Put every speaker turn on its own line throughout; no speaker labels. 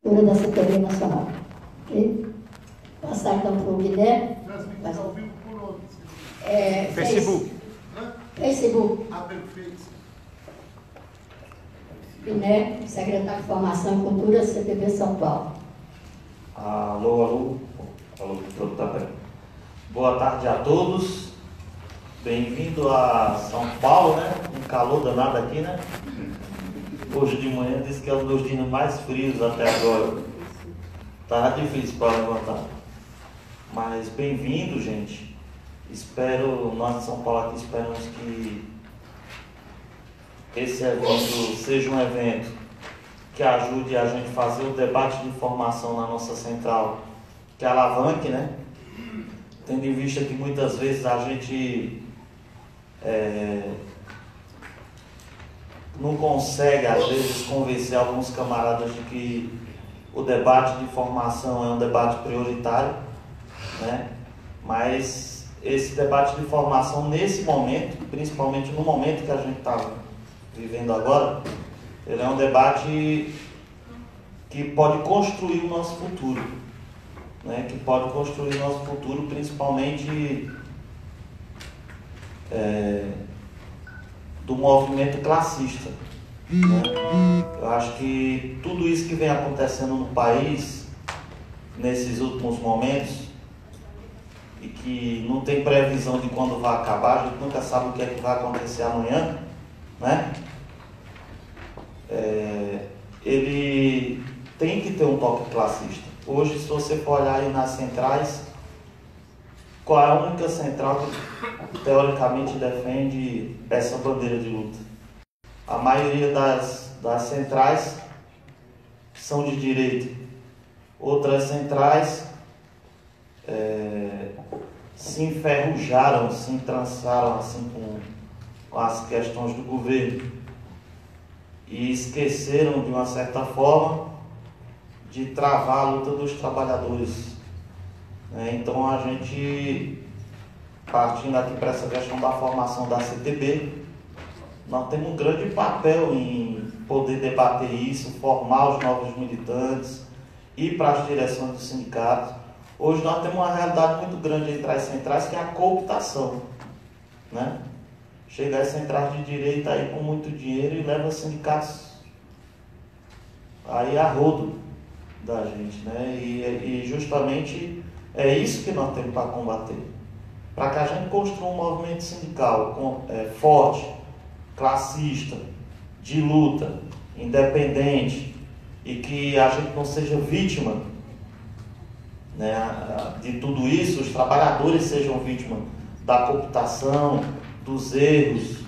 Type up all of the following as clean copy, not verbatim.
da CPB Nacional. Ok? Passar então para o Guilherme.
Transmitido ao vivo por onde?
Facebook.
Facebook.
Perfeito.
Piné, secretário de Formação e Cultura, CPB São Paulo.
Alô. Boa tarde a todos. Bem-vindo a São Paulo, né? Um calor danado aqui, né? Hoje de manhã disse que é um dos dias mais frios até agora. Tá difícil para levantar. Mas bem-vindo, gente. Nós de São Paulo aqui esperamos que esse evento seja um evento que ajude a gente a fazer o debate de informação na nossa central, que alavanque, né? Tendo em vista que muitas vezes a gente não consegue, às vezes, convencer alguns camaradas de que o debate de informação é um debate prioritário, né? Mas esse debate de informação, nesse momento, principalmente no momento que a gente está vivendo agora, ele é um debate que pode construir o nosso futuro, né? Que pode construir o nosso futuro, principalmente do movimento classista, né? Eu acho que tudo isso que vem acontecendo no país nesses últimos momentos e que não tem previsão de quando vai acabar, a gente nunca sabe o que é que vai acontecer amanhã, né? Ele tem que ter um toque classista. Hoje, se você for olhar aí nas centrais, qual é a única central que teoricamente defende essa bandeira de luta? A maioria das centrais são de direita. Outras centrais se enferrujaram, se entrançaram assim com as questões do governo e esqueceram, de uma certa forma, de travar a luta dos trabalhadores. Então, a gente, partindo aqui para essa questão da formação da CTB, nós temos um grande papel em poder debater isso, formar os novos militantes, ir para as direções dos sindicatos. Hoje nós temos uma realidade muito grande entre as centrais, que é a cooptação, né? Chega as centrais de direita aí com muito dinheiro e leva os sindicatos aí a rodo da gente, né? E justamente é isso que nós temos para combater. Para que a gente construa um movimento sindical forte, classista, de luta, independente, e que a gente não seja vítima, né, de tudo isso, os trabalhadores sejam vítimas da cooptação, dos erros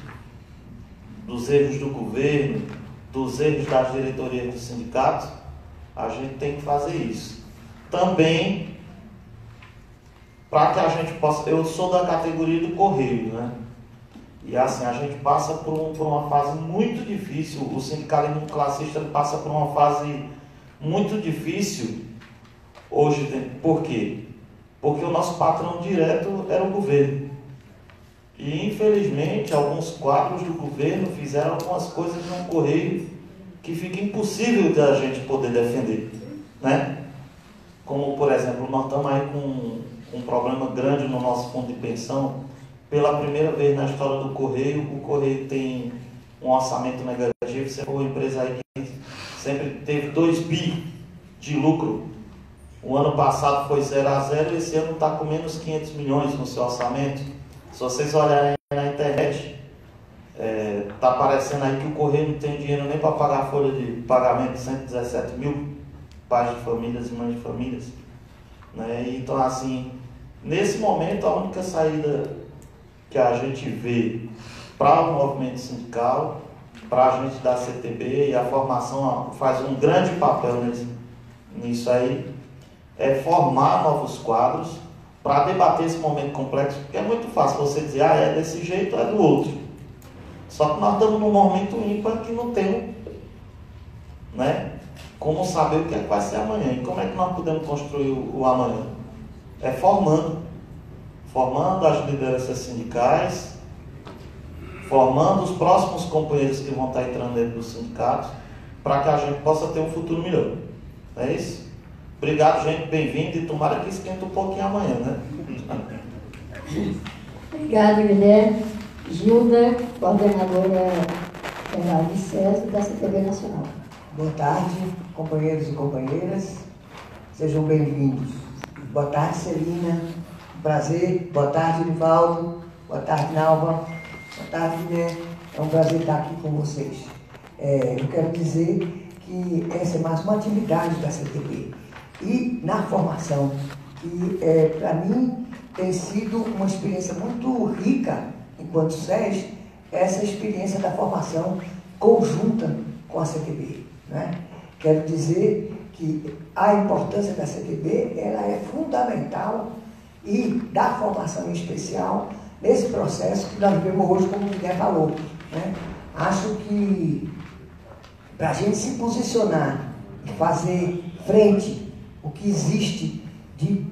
do governo, dos erros das diretorias dos sindicatos. A gente tem que fazer isso. Também, para que a gente possa... Eu sou da categoria do Correio, né? E assim, a gente passa por uma fase muito difícil. O sindicalismo classista passa por uma fase muito difícil hoje. Por quê? Porque o nosso patrão direto era o governo. E, infelizmente, alguns quadros do governo fizeram algumas coisas no Correio que fica impossível da gente poder defender, né? Como, por exemplo, nós estamos aí com um problema grande no nosso fundo de pensão. Pela primeira vez na história do Correio, o Correio tem um orçamento negativo. Você foi uma empresa aí que sempre teve 2 bi de lucro. O ano passado foi 0 a 0 e esse ano está com menos 500 milhões no seu orçamento. Se vocês olharem na internet, está aparecendo aí que o Correio não tem dinheiro nem para pagar a folha de pagamento de 117 mil pais de famílias e mães de famílias, né? Então, assim, nesse momento, a única saída que a gente vê para o movimento sindical, para a gente da CTB, e a formação faz um grande papel nisso aí, é formar novos quadros para debater esse momento complexo, porque é muito fácil você dizer, é desse jeito ou é do outro. Só que nós estamos num momento ímpar que não temos, né, como saber o que é que vai ser amanhã. E como é que nós podemos construir o amanhã? É formando as lideranças sindicais, formando os próximos companheiros que vão estar entrando dentro dos sindicatos, para que a gente possa ter um futuro melhor, Não é isso? Obrigado, gente, bem-vindo, e tomara que esquenta um pouquinho amanhã, né?
Obrigado, Guilherme. Gilda, coordenadora geral de SESI da CTB Nacional.
Boa tarde, companheiros e companheiras. Sejam bem-vindos. Boa tarde, Celina. Prazer. Boa tarde, Nivaldo. Boa tarde, Nalva. Boa tarde, Guilherme. É um prazer estar aqui com vocês. Eu quero dizer que essa é mais uma atividade da CTB. E na formação, que para mim tem sido uma experiência muito rica, enquanto SES, essa experiência da formação conjunta com a CTB. Né? Quero dizer que a importância da CTB ela é fundamental e da formação em especial nesse processo que nós vivemos hoje, como o Guilherme falou. Né? Acho que para a gente se posicionar e fazer frente o que existe de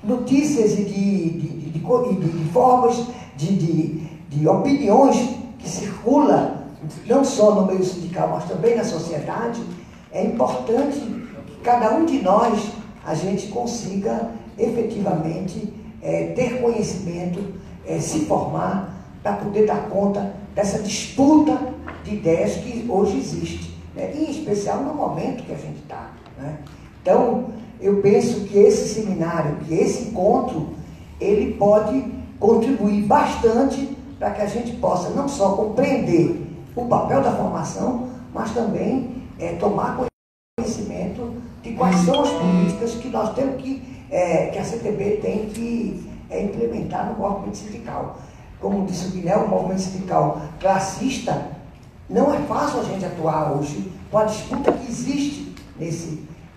notícias e de formas de opiniões que circula não só no meio sindical, mas também na sociedade, é importante que cada um de nós, a gente consiga efetivamente ter conhecimento, se formar, para poder dar conta dessa disputa de ideias que hoje existe, né? E em especial no momento que a gente está. Né? Então, eu penso que esse seminário, que esse encontro, ele pode contribuir bastante para que a gente possa não só compreender o papel da formação, mas também tomar conhecimento de quais são as políticas que nós temos que a CTB tem que implementar no movimento sindical. Como disse o Guilherme, o movimento sindical classista, não é fácil a gente atuar hoje com a disputa que existe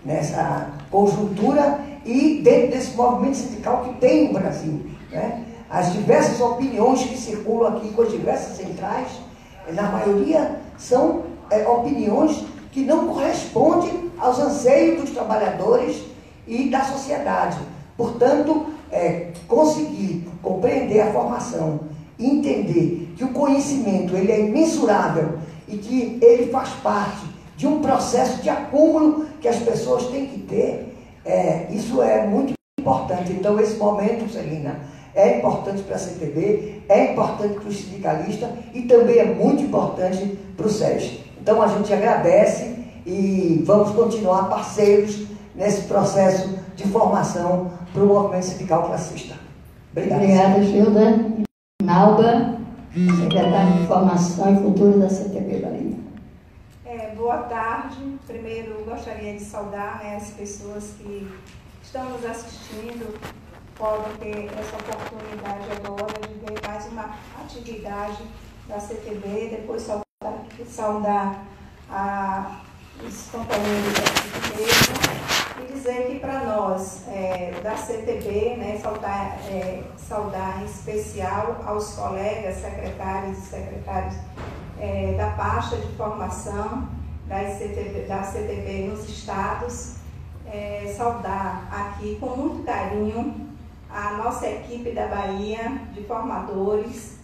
nessa conjuntura e dentro desse movimento sindical que tem no Brasil. Né? As diversas opiniões que circulam aqui com as diversas centrais, na maioria são opiniões que não correspondem aos anseios dos trabalhadores e da sociedade. Portanto, conseguir compreender a formação e entender que o conhecimento ele é imensurável e que ele faz parte de um processo de acúmulo que as pessoas têm que ter, isso é muito importante. Então, esse momento, Celina, é importante para a CTB, é importante para o sindicalista e também é muito importante para o SES. Então, a gente agradece e vamos continuar parceiros nesse processo de formação para o movimento sindical classista. Obrigada.
Obrigada, Gilda. Nalba, secretária de Formação e Cultura da CTB Bahia.
Boa tarde. Primeiro, gostaria de saudar as pessoas que estão nos assistindo, podem ter essa oportunidade agora de ver mais uma atividade da CTB, depois saudar os companheiros da CTB e dizer que para nós, da CTB, saudar em especial aos colegas secretários e secretárias da pasta de formação da CTB nos estados, saudar aqui com muito carinho a nossa equipe da Bahia de formadores,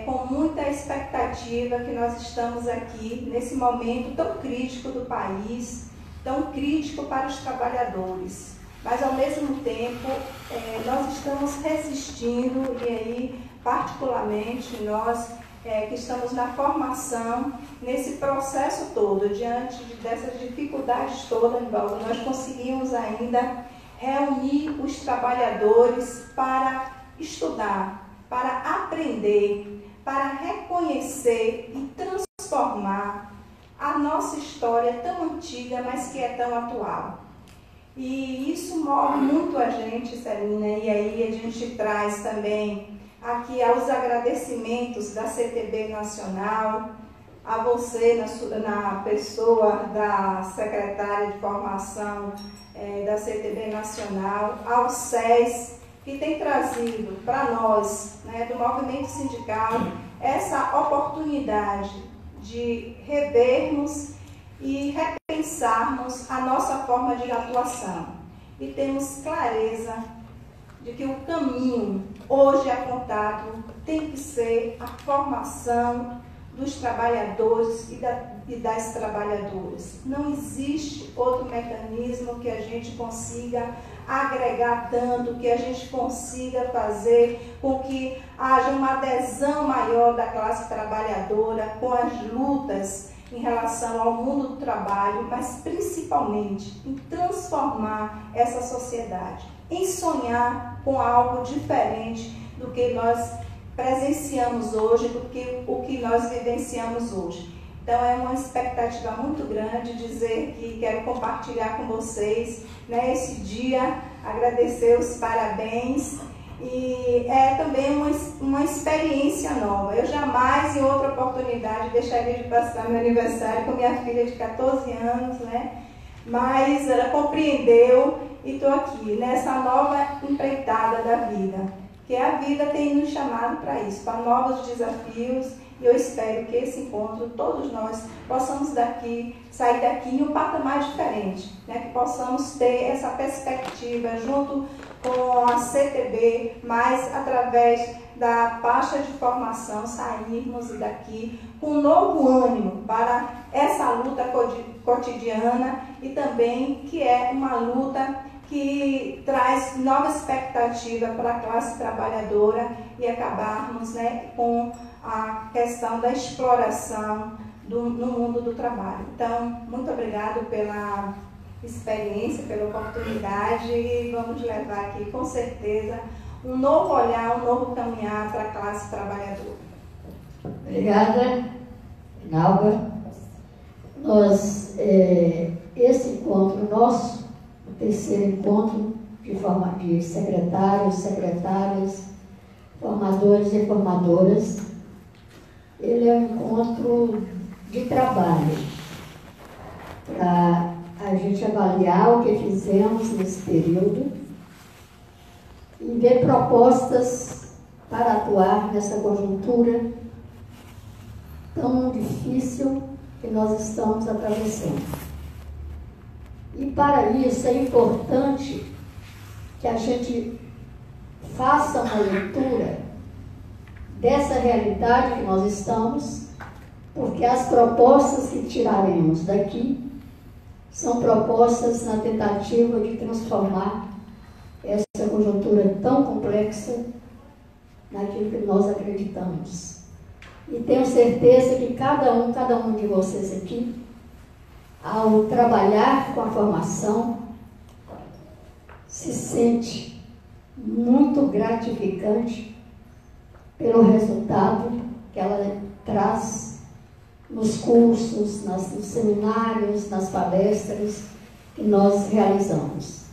com muita expectativa que nós estamos aqui nesse momento tão crítico do país, tão crítico para os trabalhadores, mas ao mesmo tempo nós estamos resistindo e aí particularmente nós que estamos na formação, nesse processo todo, diante dessas dificuldades todas, nós conseguimos ainda reunir os trabalhadores para estudar, para aprender, para reconhecer e transformar a nossa história tão antiga, mas que é tão atual. E isso move muito a gente, Celina, e aí a gente traz também aqui aos agradecimentos da CTB Nacional, a você na pessoa da secretária de formação da CTB Nacional, ao SES, que tem trazido para nós, do movimento sindical, essa oportunidade de revermos e repensarmos a nossa forma de atuação. E temos clareza de que o caminho hoje apontado tem que ser a formação dos trabalhadores e das trabalhadoras. Não existe outro mecanismo que a gente consiga agregar tanto, que a gente consiga fazer com que haja uma adesão maior da classe trabalhadora com as lutas em relação ao mundo do trabalho, mas principalmente em transformar essa sociedade, em sonhar com algo diferente do que nós presenciamos hoje, do que o que nós vivenciamos hoje. Então é uma expectativa muito grande dizer que quero compartilhar com vocês, né, esse dia, agradecer os parabéns, e é também uma experiência nova. Eu jamais, em outra oportunidade, deixaria de passar meu aniversário com minha filha de 14 anos, né? Mas ela compreendeu e estou aqui, nessa nova empreitada da vida. Que a vida tem nos chamado para isso, para novos desafios, e eu espero que esse encontro, todos nós, possamos sair daqui em um patamar diferente, né? Que possamos ter essa perspectiva junto com a CTB, mas através da pasta de formação, sairmos daqui com um novo ânimo para essa luta cotidiana e também que é uma luta que traz nova expectativa para a classe trabalhadora e acabarmos, né, com a questão da exploração no mundo do trabalho. Então, muito obrigado pela experiência, pela oportunidade, e vamos levar aqui, com certeza, um novo olhar, um novo caminhar para a classe trabalhadora.
Obrigada, Nalva. Esse encontro nosso, o terceiro encontro de secretários, secretárias, formadores e formadoras, ele é um encontro de trabalho, para a gente avaliar o que fizemos nesse período e ver propostas para atuar nessa conjuntura tão difícil que nós estamos atravessando. E para isso é importante que a gente faça uma leitura dessa realidade que nós estamos, porque as propostas que tiraremos daqui são propostas na tentativa de transformar essa conjuntura tão complexa naquilo que nós acreditamos. E tenho certeza que cada um de vocês aqui, ao trabalhar com a formação, se sente muito gratificante pelo resultado que ela traz nos cursos, nos seminários, nas palestras que nós realizamos.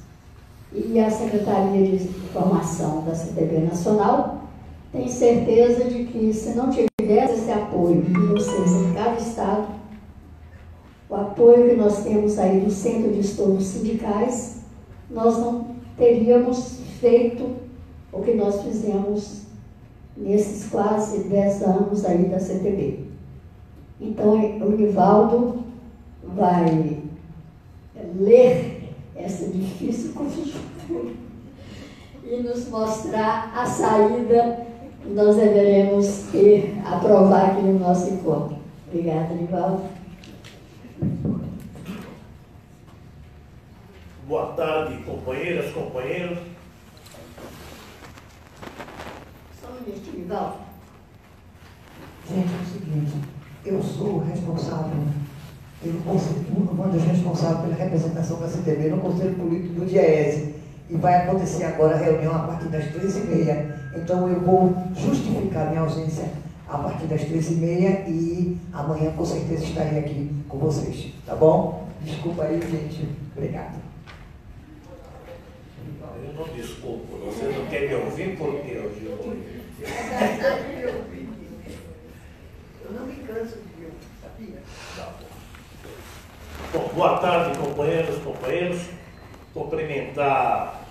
E a Secretaria de Formação da CTB Nacional tem certeza de que, se não tivesse esse apoio de vocês em cada estado, o apoio que nós temos aí do Centro de Estudos Sindicais, nós não teríamos feito o que nós fizemos nesses quase 10 anos aí da CTB. Então, o Nivaldo vai ler essa difícil conjuntura e nos mostrar a saída que nós deveremos aprovar aqui no nosso encontro. Obrigada, Nivaldo.
Boa tarde, companheiras, companheiros.
Só um minutinho, Nivaldo.
Gente, é o seguinte, eu sou responsável, uma das responsáveis pela representação da CTB no Conselho Político do DIEESE, e vai acontecer agora a reunião a partir das 13h30, então eu vou justificar minha ausência a partir das 13h30 e amanhã com certeza estarei aqui com vocês, tá bom? Desculpa aí, gente. Obrigado.
Eu não desculpo, você não quer me ouvir por quê, Gil?
Eu não me canso de ouvir, sabia?
Tá bom. Bom, boa tarde, companheiros. Cumprimentar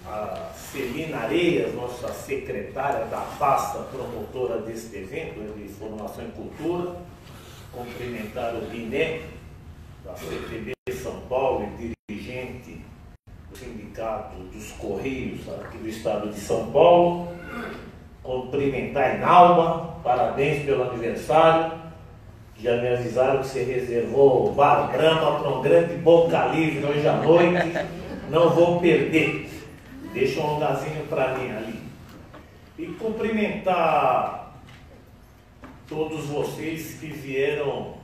a Celina Areias, nossa secretária da pasta promotora deste evento de Formação e Cultura. Cumprimentar o Biné, da CTB São Paulo e dirigente do Sindicato dos Correios aqui do estado de São Paulo. Cumprimentar a Inalma, parabéns pelo aniversário, Já me avisaram que você reservou bar Brahma para um grande boca livre hoje à noite. Não vou perder. Deixa um lugarzinho para mim ali. E cumprimentar todos vocês que vieram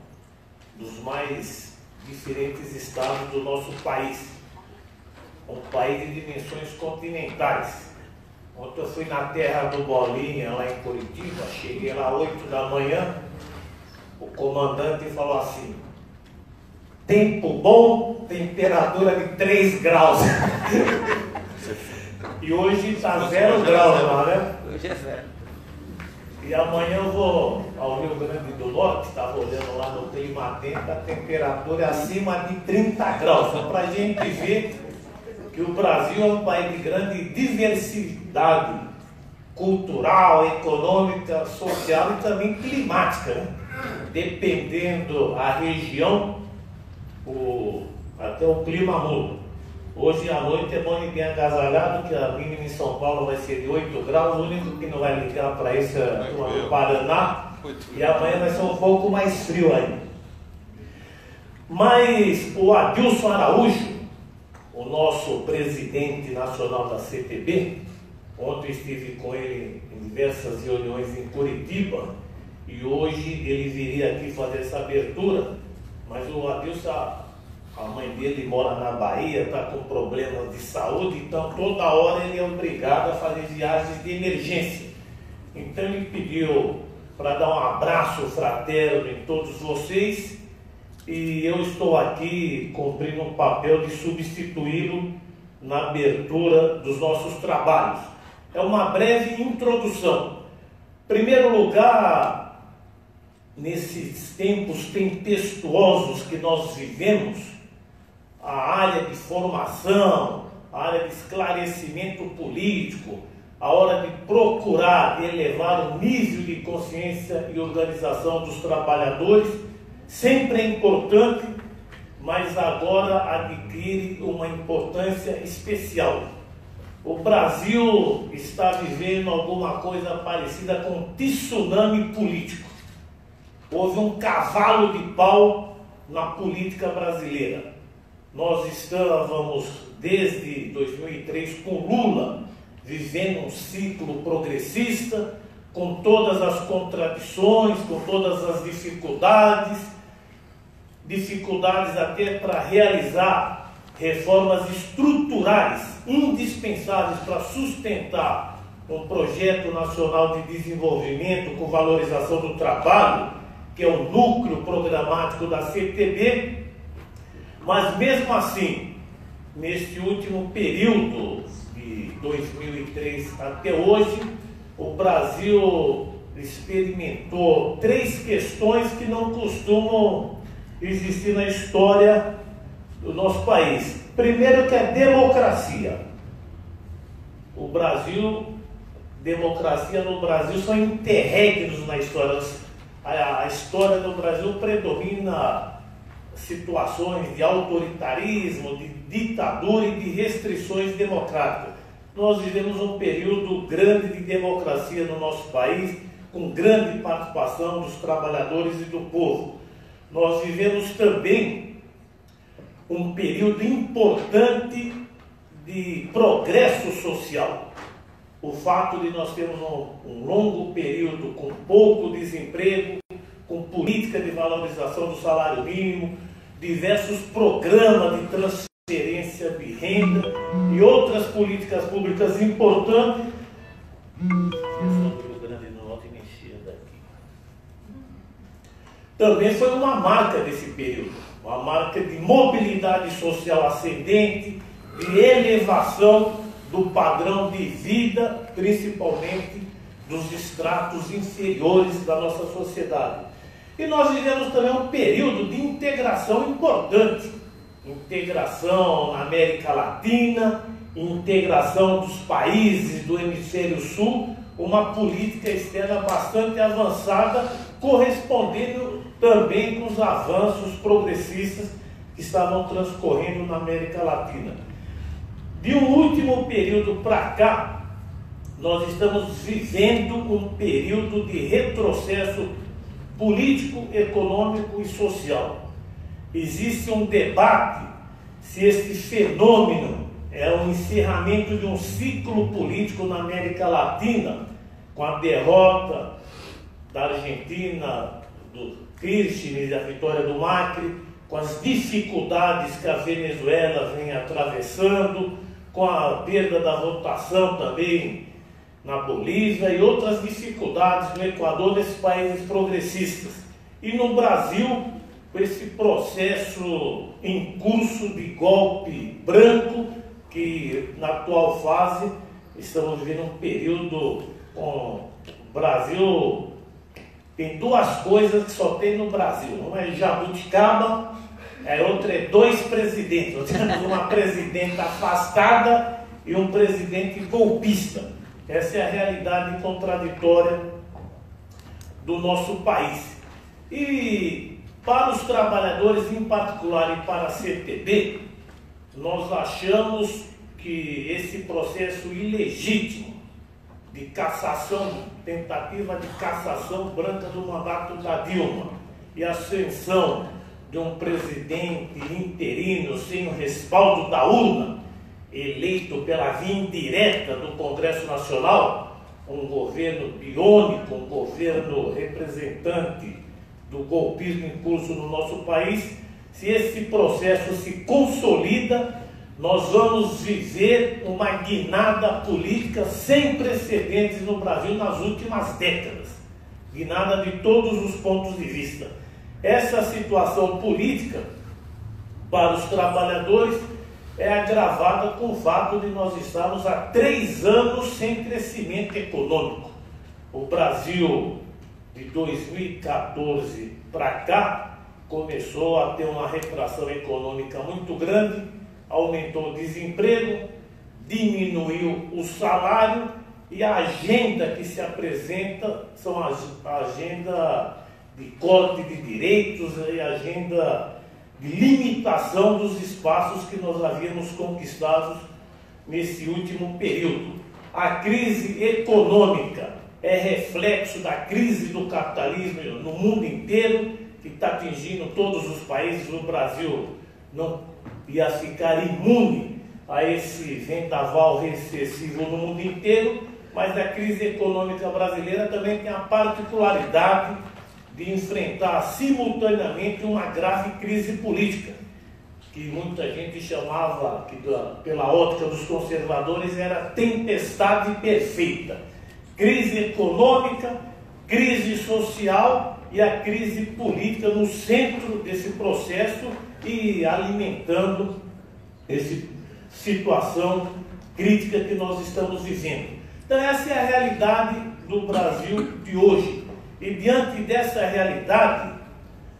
dos mais diferentes estados do nosso país. Um país de dimensões continentais. Ontem eu fui na terra do Bolinha, lá em Curitiba, cheguei lá às 8 da manhã, o comandante falou assim: tempo bom, temperatura de 3 graus. E hoje está 0 graus lá, né?
Hoje é 0.
E amanhã eu vou ao Rio Grande do Norte, estava olhando lá no Climatenta, a temperatura é acima de 30 graus. Só para a gente ver que o Brasil é um país de grande diversidade cultural, econômica, social e também climática, né? Dependendo da região, até o clima muda. Hoje à noite é bom ir bem agasalhado, que a mínima em São Paulo vai ser de 8 graus, o único que não vai ligar para isso é o Paraná, e amanhã vai ser um pouco mais frio ainda. Mas o Adilson Araújo, o nosso presidente nacional da CTB, ontem estive com ele em diversas reuniões em Curitiba, e hoje ele viria aqui fazer essa abertura, mas o Adilson, a mãe dele mora na Bahia, está com problemas de saúde, então toda hora ele é obrigado a fazer viagens de emergência. Então ele pediu para dar um abraço fraterno em todos vocês, e eu estou aqui cumprindo um papel de substituí-lo na abertura dos nossos trabalhos. É uma breve introdução. Em primeiro lugar, nesses tempos tempestuosos que nós vivemos, a área de formação, a área de esclarecimento político, a hora de procurar elevar o nível de consciência e organização dos trabalhadores, sempre é importante, mas agora adquire uma importância especial. O Brasil está vivendo alguma coisa parecida com um tsunami político. Houve um cavalo de pau na política brasileira. Nós estávamos, desde 2003, com Lula, vivendo um ciclo progressista, com todas as contradições, com todas as dificuldades até para realizar reformas estruturais indispensáveis para sustentar um projeto nacional de desenvolvimento com valorização do trabalho, que é o núcleo programático da CTB. Mas mesmo assim, neste último período de 2003 até hoje, o Brasil experimentou 3 questões que não costumam existir na história do nosso país. Primeiro, que é democracia. O Brasil, democracia no Brasil são interregnos na história. A história do Brasil predomina situações de autoritarismo, de ditadura e de restrições democráticas. Nós vivemos um período grande de democracia no nosso país, com grande participação dos trabalhadores e do povo. Nós vivemos também um período importante de progresso social. O fato de nós termos um longo período com pouco desemprego, com política de valorização do salário mínimo, diversos programas de transferência de renda e outras políticas públicas importantes. Eu sou do Rio Grande do Norte e mexia daqui. Também foi uma marca desse período, uma marca de mobilidade social ascendente, de elevação do padrão de vida, principalmente dos estratos inferiores da nossa sociedade. E nós vivemos também um período de integração importante. Integração na América Latina, integração dos países do Hemisfério Sul, uma política externa bastante avançada, correspondendo também com os avanços progressistas que estavam transcorrendo na América Latina. De um último período para cá, nós estamos vivendo um período de retrocesso político, econômico e social. Existe um debate se esse fenômeno é o encerramento de um ciclo político na América Latina, com a derrota da Argentina, do Kirchner e a vitória do Macri, com as dificuldades que a Venezuela vem atravessando, com a perda da votação também na Bolívia e outras dificuldades no Equador, nesses países progressistas. E no Brasil, com esse processo em curso de golpe branco, que na atual fase estamos vivendo um período com o Brasil. Tem duas coisas que só tem no Brasil. Uma é jabuticaba, a outra é dois presidentes. Nós temos uma presidenta afastada e um presidente golpista. Essa é a realidade contraditória do nosso país. E para os trabalhadores em particular e para a CTB, nós achamos que esse processo ilegítimo de cassação, tentativa de cassação branca do mandato da Dilma e a ascensão de um presidente interino sem o respaldo da urna, eleito pela via indireta do Congresso Nacional, um governo biônico, um governo representante do golpismo em curso no nosso país. Se esse processo se consolida, nós vamos viver uma guinada política sem precedentes no Brasil nas últimas décadas. Guinada de todos os pontos de vista. Essa situação política para os trabalhadores é agravada com o fato de nós estarmos há 3 anos sem crescimento econômico. O Brasil, de 2014 para cá, começou a ter uma retração econômica muito grande, aumentou o desemprego, diminuiu o salário e a agenda que se apresenta são a agenda de corte de direitos e a agenda de limitação dos espaços que nós havíamos conquistados nesse último período. A crise econômica é reflexo da crise do capitalismo no mundo inteiro, que está atingindo todos os países. O Brasil não ia ficar imune a esse vendaval recessivo no mundo inteiro, mas a crise econômica brasileira também tem a particularidade de enfrentar simultaneamente uma grave crise política, que muita gente chamava, que pela ótica dos conservadores era tempestade perfeita. Crise econômica, crise social e a crise política no centro desse processo e alimentando essa situação crítica que nós estamos vivendo. Então essa é a realidade do Brasil de hoje. E diante dessa realidade,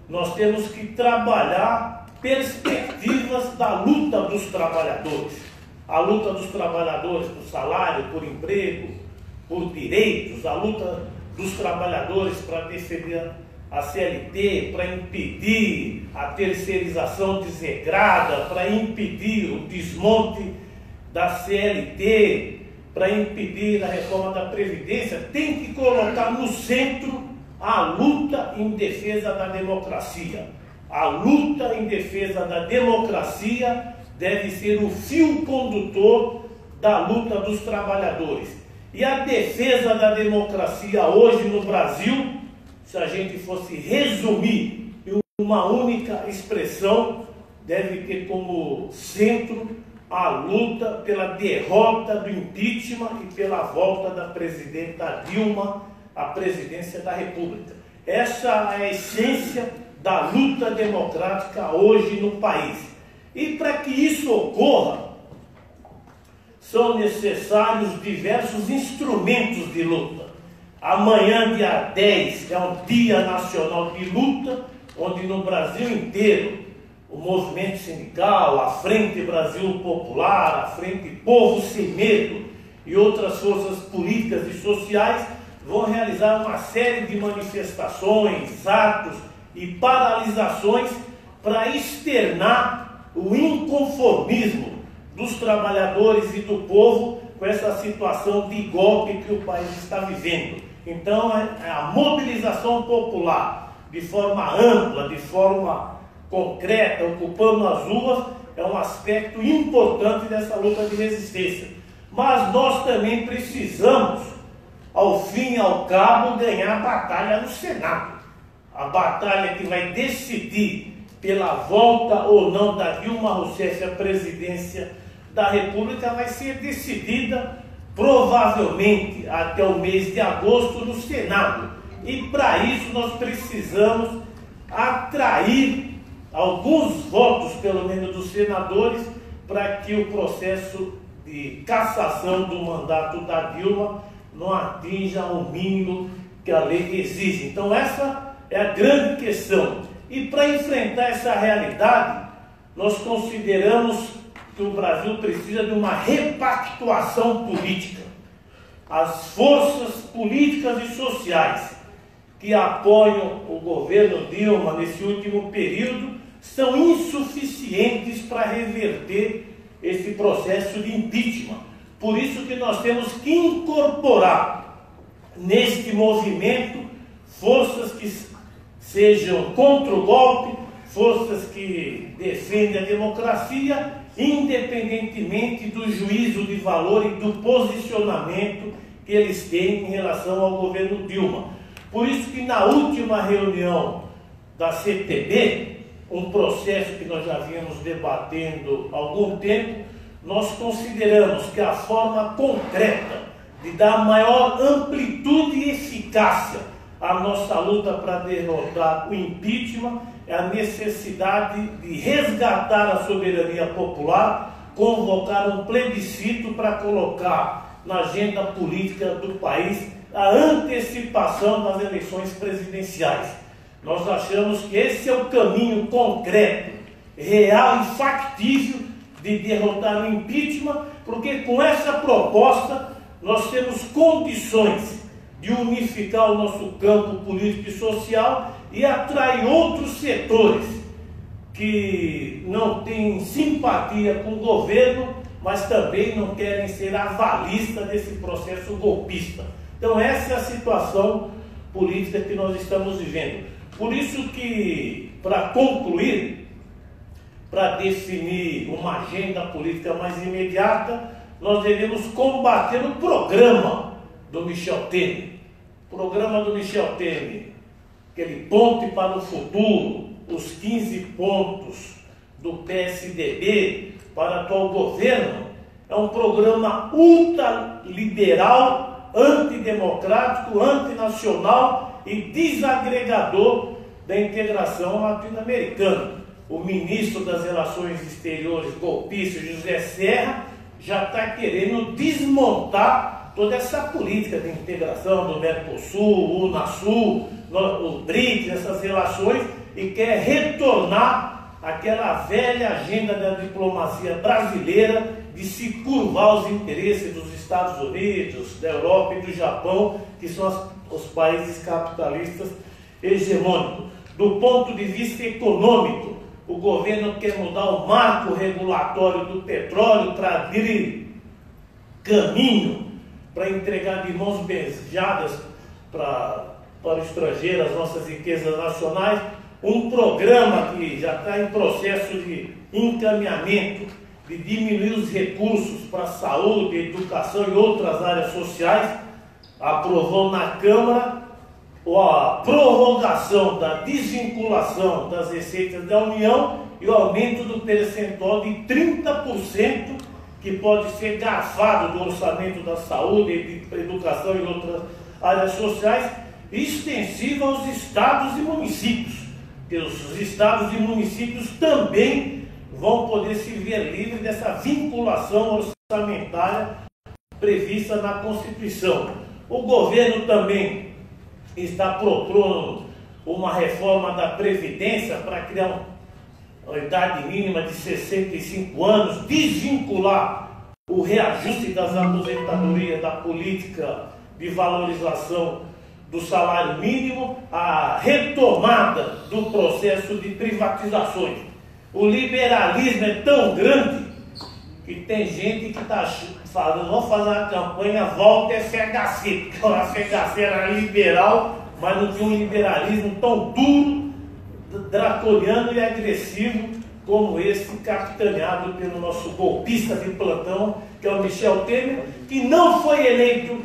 nós temos que trabalhar perspectivas da luta dos trabalhadores. A luta dos trabalhadores por salário, por emprego, por direitos, a luta dos trabalhadores para defender a CLT, para impedir a terceirização desregrada, para impedir o desmonte da CLT, para impedir a reforma da Previdência, tem que colocar no centro a luta em defesa da democracia. A luta em defesa da democracia deve ser o fio condutor da luta dos trabalhadores. E a defesa da democracia hoje no Brasil, se a gente fosse resumir em uma única expressão, deve ter como centro a luta pela derrota do impeachment e pela volta da presidenta Dilma à presidência da República. Essa é a essência da luta democrática hoje no país. E para que isso ocorra, são necessários diversos instrumentos de luta. Amanhã, dia 10, é um Dia Nacional de Luta, onde no Brasil inteiro o movimento sindical, a Frente Brasil Popular, a Frente Povo Sem Medo e outras forças políticas e sociais vão realizar uma série de manifestações, atos e paralisações para externar o inconformismo dos trabalhadores e do povo com essa situação de golpe que o país está vivendo. Então, a mobilização popular de forma ampla, de forma concreta, ocupando as ruas, é um aspecto importante dessa luta de resistência. Mas nós também precisamos, ao fim e ao cabo, ganhar a batalha no Senado. A batalha que vai decidir pela volta ou não da Dilma Rousseff à presidência da República vai ser decidida provavelmente até o mês de agosto no Senado. E para isso nós precisamos atrair alguns votos, pelo menos dos senadores, para que o processo de cassação do mandato da Dilma não atinja o mínimo que a lei exige. Então essa é a grande questão. E para enfrentar essa realidade, nós consideramos que o Brasil precisa de uma repactuação política. As forças políticas e sociais que apoiam o governo Dilma nesse último período são insuficientes para reverter esse processo de impeachment. Por isso que nós temos que incorporar neste movimento forças que sejam contra o golpe, forças que defendem a democracia, independentemente do juízo de valor e do posicionamento que eles têm em relação ao governo Dilma. Por isso que na última reunião da CTB, um processo que nós já vínhamos debatendo há algum tempo, nós consideramos que a forma concreta de dar maior amplitude e eficácia à nossa luta para derrotar o impeachment é a necessidade de resgatar a soberania popular, convocar um plebiscito para colocar na agenda política do país a antecipação das eleições presidenciais. Nós achamos que esse é o caminho concreto, real e factível de derrotar o impeachment, porque com essa proposta nós temos condições de unificar o nosso campo político e social e atrair outros setores que não têm simpatia com o governo, mas também não querem ser avalistas desse processo golpista. Então essa é a situação política que nós estamos vivendo. Por isso que, para concluir, para definir uma agenda política mais imediata, nós devemos combater o programa do Michel Temer. O programa do Michel Temer, aquele ponte para o futuro, os 15 pontos do PSDB para o atual governo, é um programa ultraliberal, antidemocrático, antinacional e desagregador da integração latino-americana. O ministro das Relações Exteriores golpista, José Serra, já está querendo desmontar toda essa política de integração do Mercosul, o Unasul, o BRICS, essas relações, e quer retornar àquela velha agenda da diplomacia brasileira de se curvar aos interesses dos Estados Unidos, da Europa e do Japão, que são os países capitalistas hegemônicos. Do ponto de vista econômico, o governo quer mudar o marco regulatório do petróleo para abrir caminho para entregar de mãos beijadas para o estrangeiro as nossas riquezas nacionais, um programa que já está em processo de encaminhamento, de diminuir os recursos para a saúde, educação e outras áreas sociais, aprovou na Câmara a prorrogação da desvinculação das receitas da União e o aumento do percentual de 30% que pode ser garfado do orçamento da saúde, de educação e outras áreas sociais, extensiva aos estados e municípios, porque os estados e municípios também vão poder se ver livres dessa vinculação orçamentária prevista na Constituição. O governo também está propondo uma reforma da Previdência para criar uma idade mínima de 65 anos, desvincular o reajuste das aposentadorias da política de valorização do salário mínimo, a retomada do processo de privatizações. O liberalismo é tão grande que tem gente que está falando, vamos fazer uma campanha Volta FHC, porque a FHC era liberal, mas não tinha um liberalismo tão duro, draconiano e agressivo como esse capitaneado pelo nosso golpista de plantão, que é o Michel Temer, que não foi eleito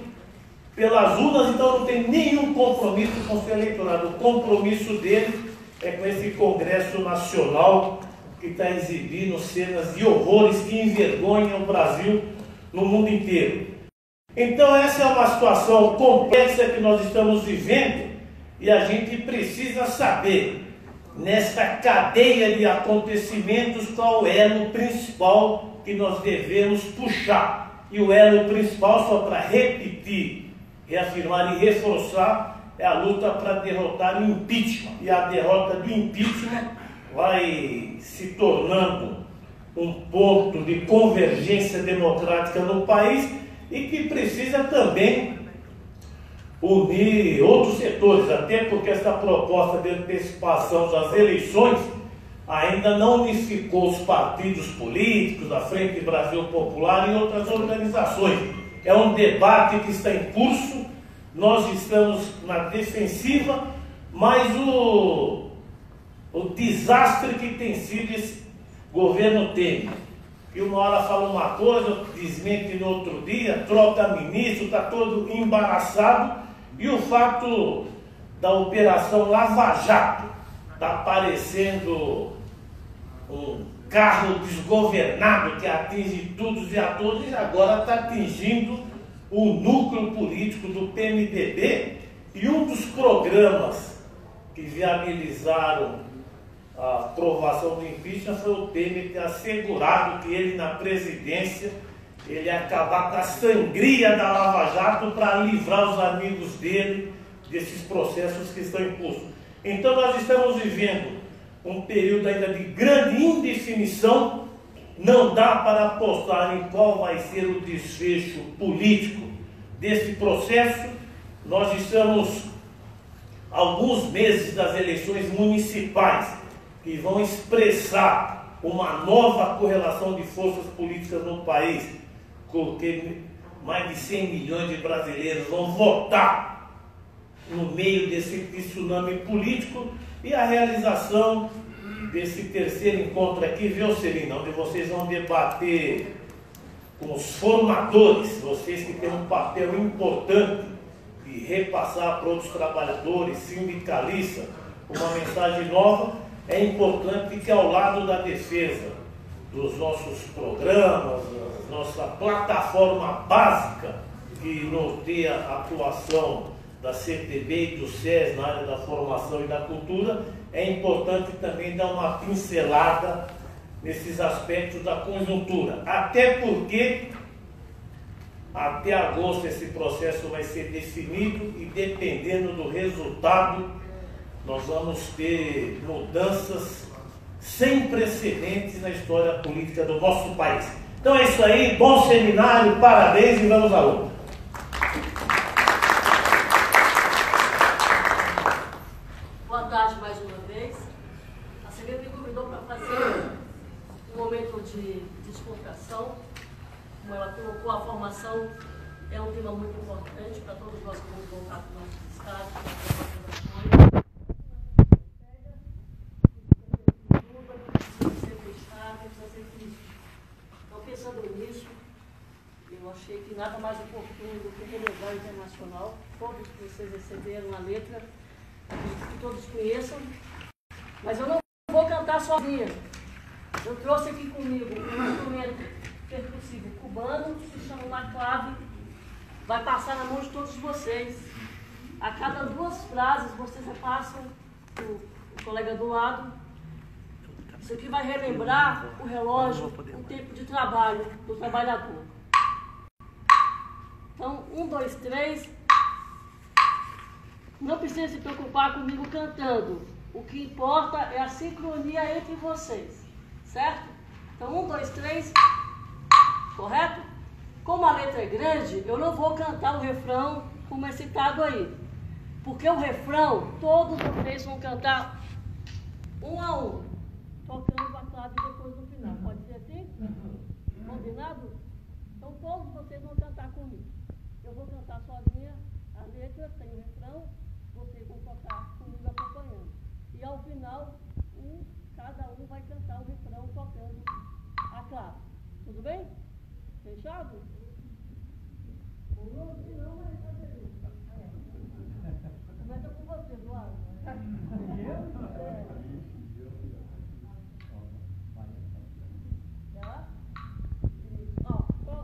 pelas urnas, então não tem nenhum compromisso com o seu eleitorado. O compromisso dele é com esse Congresso Nacional que está exibindo cenas de horrores que envergonham o Brasil no mundo inteiro. Então essa é uma situação complexa que nós estamos vivendo e a gente precisa saber, nesta cadeia de acontecimentos, qual é o elo principal que nós devemos puxar. E o elo principal, só para repetir, reafirmar e reforçar, é a luta para derrotar o impeachment. E a derrota do impeachment vai se tornando um ponto de convergência democrática no país e que precisa também unir outros setores, até porque essa proposta de antecipação das eleições ainda não unificou os partidos políticos, a Frente Brasil Popular e outras organizações. É um debate que está em curso, nós estamos na defensiva, mas o desastre que tem sido esse governo Temer, que uma hora fala uma coisa, desmente no outro dia, troca ministro, está todo embaraçado. E o fato da Operação Lava Jato está parecendo um carro desgovernado que atinge todos e a todos, e agora está atingindo o núcleo político do PMDB. E um dos programas que viabilizaram a aprovação do impeachment foi o Temer ter assegurado que ele, na presidência, ele ia acabar com a sangria da Lava Jato para livrar os amigos dele desses processos que estão em curso. Então nós estamos vivendo um período ainda de grande indefinição, não dá para apostar em qual vai ser o desfecho político desse processo. Nós estamos a alguns meses das eleições municipais, que vão expressar uma nova correlação de forças políticas no país, porque mais de 100 milhões de brasileiros vão votar no meio desse tsunami político, e a realização desse terceiro encontro aqui, viu, Celina, onde vocês vão debater com os formadores, vocês que têm um papel importante de repassar para outros trabalhadores, sindicalistas, uma mensagem nova. É importante que, ao lado da defesa dos nossos programas, nossa plataforma básica que norteia a atuação da CTB e do SES na área da formação e da cultura, é importante também dar uma pincelada nesses aspectos da conjuntura. Até porque, até agosto, esse processo vai ser definido e, dependendo do resultado, nós vamos ter mudanças sem precedentes na história política do nosso país. Então é isso aí, bom seminário, parabéns e vamos à luta.
Boa tarde mais uma vez. A Celina me convidou para fazer um momento de descontração. Como ela colocou, a formação é um tema muito importante para todos nós que vamos voltar para o nosso estado, para as nossas ações. Pensando nisso, eu achei que nada mais oportuno do que relevar internacional. Todos que vocês receberam a letra, que todos conheçam, mas eu não vou cantar sozinha. Eu trouxe aqui comigo um instrumento percussivo cubano que se chama La Clave, vai passar na mão de todos vocês. A cada duas frases vocês repassam o colega do lado. Isso aqui vai relembrar o relógio, o tempo de trabalho do trabalhador. Então, 1, 2, 3. Não precisa se preocupar comigo cantando. O que importa é a sincronia entre vocês. Certo? Então, 1, 2, 3. Correto? Como a letra é grande, eu não vou cantar o refrão como é citado aí. Porque o refrão, todos vocês vão cantar um a um, tocando a clave depois no final. Pode ser assim? Combinado? Então todos vocês vão cantar comigo. Eu vou cantar sozinha a letra, tem o refrão, vocês E ao final, cada um vai cantar o refrão tocando a clave. Tudo bem? Fechado? Não, mas fazer isso. Começa com você, Eduardo.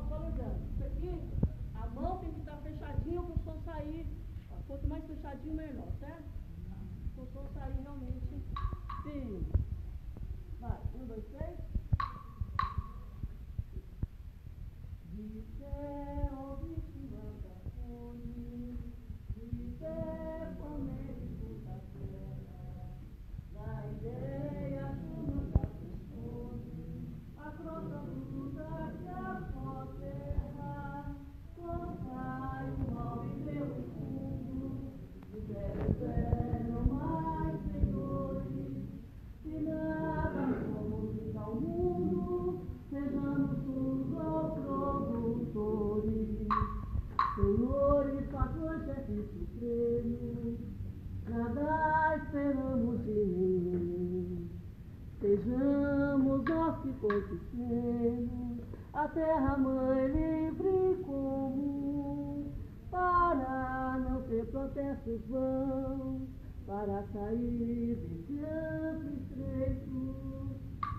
Só lembrando, isso aqui, a mão tem que estar fechadinha para o som sair. Quanto mais fechadinho, melhor, certo? Para o som sair realmente firme. Vai, 1, 2, 3. De pé, ó vítima da fome, de pé, comendo da terra, da ideia, turma da fome, a crosta bruta que a sua terra, constrói o mal e pelo fundo, de pé, não mais senhores, se nada somos ao mundo, sejamos todos produtores, senhores, patrões, chefes supremos, nada esperamos de ninguém. Sejamos nós que conquistemos a terra-mãe livre e comum, para não ter protestos vãos, para sair desse amplo estreito.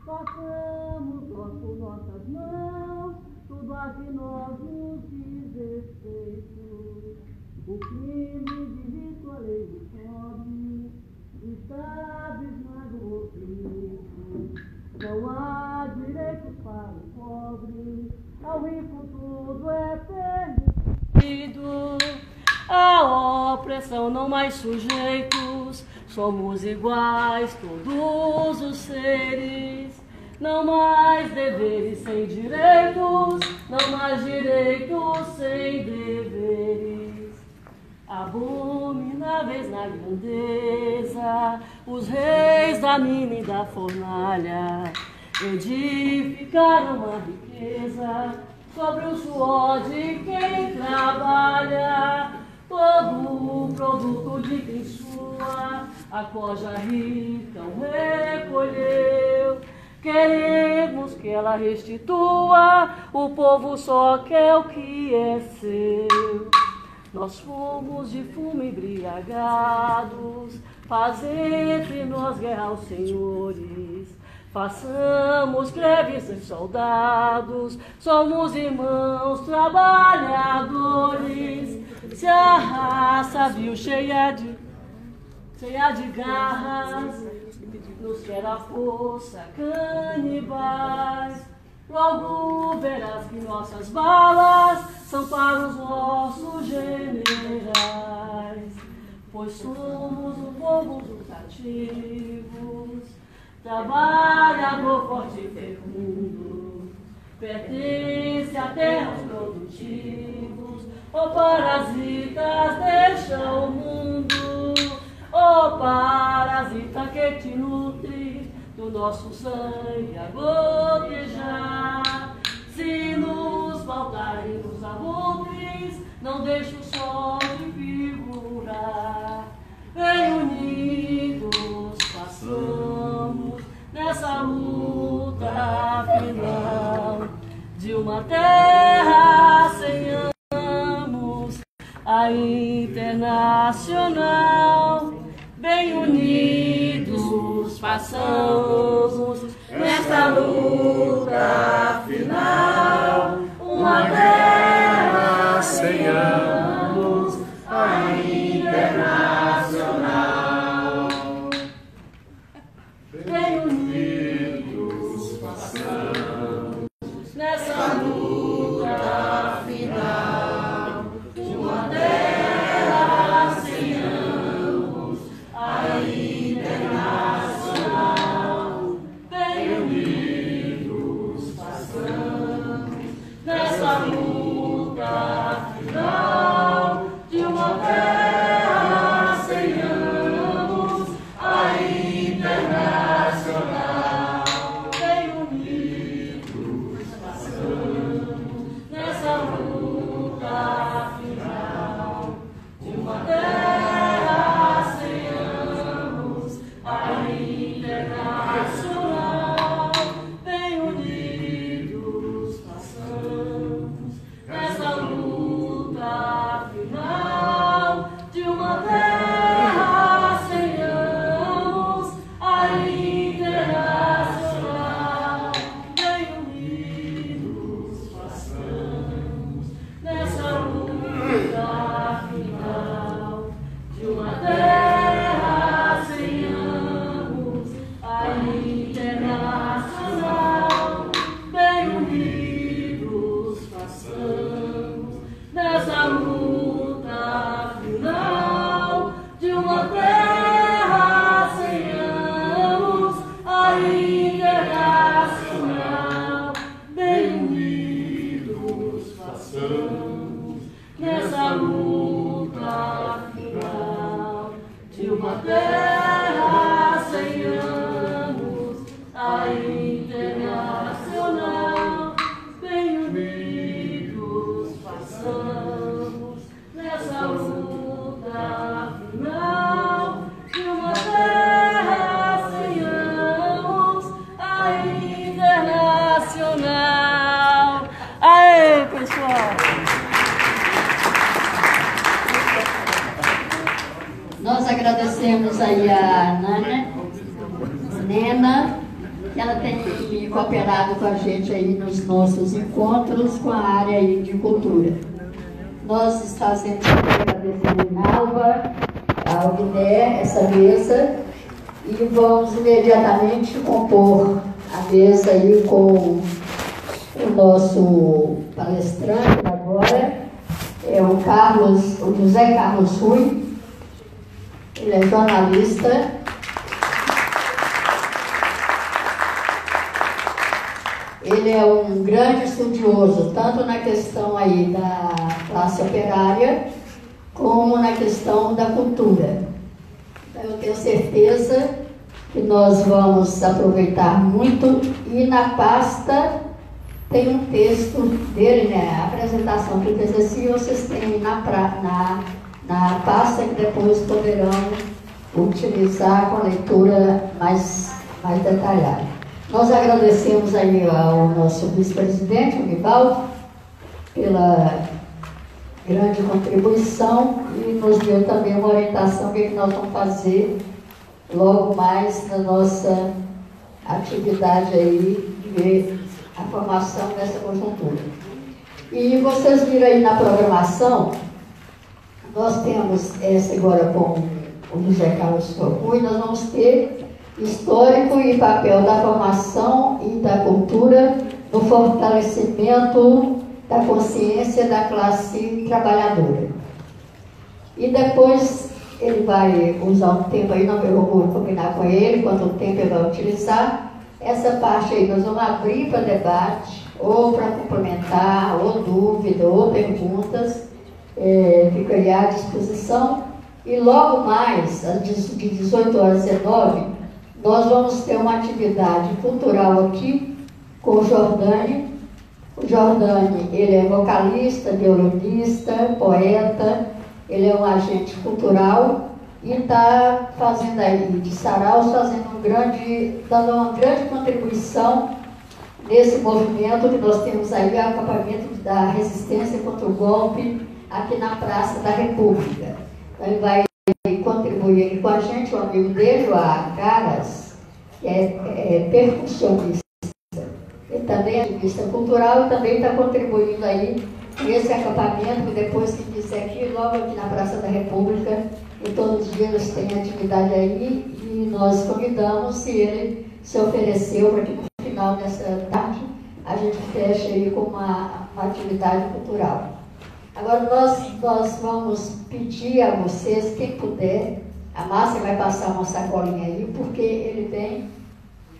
Façamos nós por nossas mãos tudo a que nós nos diz respeito. O crime de rico, a lei do pobre, está abismado o oprimido. Não há direitos para o pobre, ao rico tudo é permitido. A opressão não mais sujeitos, somos iguais todos os seres. Não mais deveres sem direitos, não mais direitos sem deveres. Abomináveis na grandeza, os reis da mina e da fornalha edificaram uma riqueza sobre o suor de quem trabalha. Todo o produto de quem sua a coja rica o recolheu. Queremos que ela restitua, o povo só quer o que é seu. Nós fomos de fumo embriagados, faz entre nós guerra aos senhores. Façamos greves sem soldados, somos irmãos trabalhadores. Se a raça viu cheia de garras, nos quer a força canibais. Logo verás que nossas balas são para os nossos generais, pois somos o povo dos ativos, trabalhador forte e fecundo, pertence à terra aos produtivos, ó parasitas deixa o mundo, ó parasita que te nutre, do nosso sangue a gotejar. Se nos faltarem os abutres, não deixe o sol de figurar. Bem unidos passamos nessa luta final de uma terra sem anos, a internacional. Bem unidos passamos nessa luta final, uma terra sem anos, a internacional. Bem unidos passamos nessa luta final, uma terra sem anos, a internacional. Bem unidos passamos nessa luta final de uma terra sem anos, a internacional. Bem unidos passamos nessa luta final de uma terra sem anos, a unidos façamos dessa luta final de uma terra sem anos, a internacional. Bem unidos façamos dessa luta final de uma terra sem anos, a internacional. Bem unidos façamos nessa luta final de uma terra sem anos, a internacional. Aê, pessoal!
Nós agradecemos aí a Nena, que ela tem cooperado com a gente aí nos nossos encontros com a área aí de cultura. Nós estamos sempre agradecendo a Nalva, ao Guiné, essa mesa, e vamos imediatamente compor a mesa aí com o nosso palestrante agora, é o José Carlos Rui. Ele é jornalista. Ele é um grande estudioso, tanto na questão aí da classe operária, como na questão da cultura. Então, eu tenho certeza que nós vamos aproveitar muito, e na pasta tem um texto dele, né? A apresentação que eu fiz assim, vocês têm na pasta, que depois poderão utilizar com a leitura mais detalhada. Nós agradecemos aí ao nosso vice-presidente, o Nivaldo, pela grande contribuição, e nos deu também uma orientação do que nós vamos fazer logo mais na nossa atividade aí de a formação dessa conjuntura. E vocês viram aí na programação, nós temos essa agora com o José Carlos Rui, nós vamos ter histórico e papel da formação e da cultura no fortalecimento da consciência da classe trabalhadora. E depois ele vai usar um tempo aí, não eu vou combinar com ele quanto tempo ele vai utilizar. Essa parte aí nós vamos abrir para debate, ou para complementar, ou dúvida, ou perguntas, fica aí à disposição. E logo mais, de 18 horas às 19, nós vamos ter uma atividade cultural aqui com o Jordani. O Jordani, ele é vocalista, violonista, poeta, ele é um agente cultural e está fazendo aí, de Saraus, dando uma grande contribuição nesse movimento que nós temos aí, o acampamento da resistência contra o golpe aqui na Praça da República. Então, ele vai contribuir aqui com a gente, um amigo dele, o Caras, que é percussionista. Ele também é ativista cultural e também está contribuindo aí nesse acampamento, que depois que quiser aqui, logo aqui na Praça da República, e todos os dias eles têm atividade aí, e nós convidamos, se ele se ofereceu para que no final dessa tarde a gente feche aí com uma atividade cultural. Agora nós vamos pedir a vocês, quem puder, a Márcia vai passar uma sacolinha aí, porque ele vem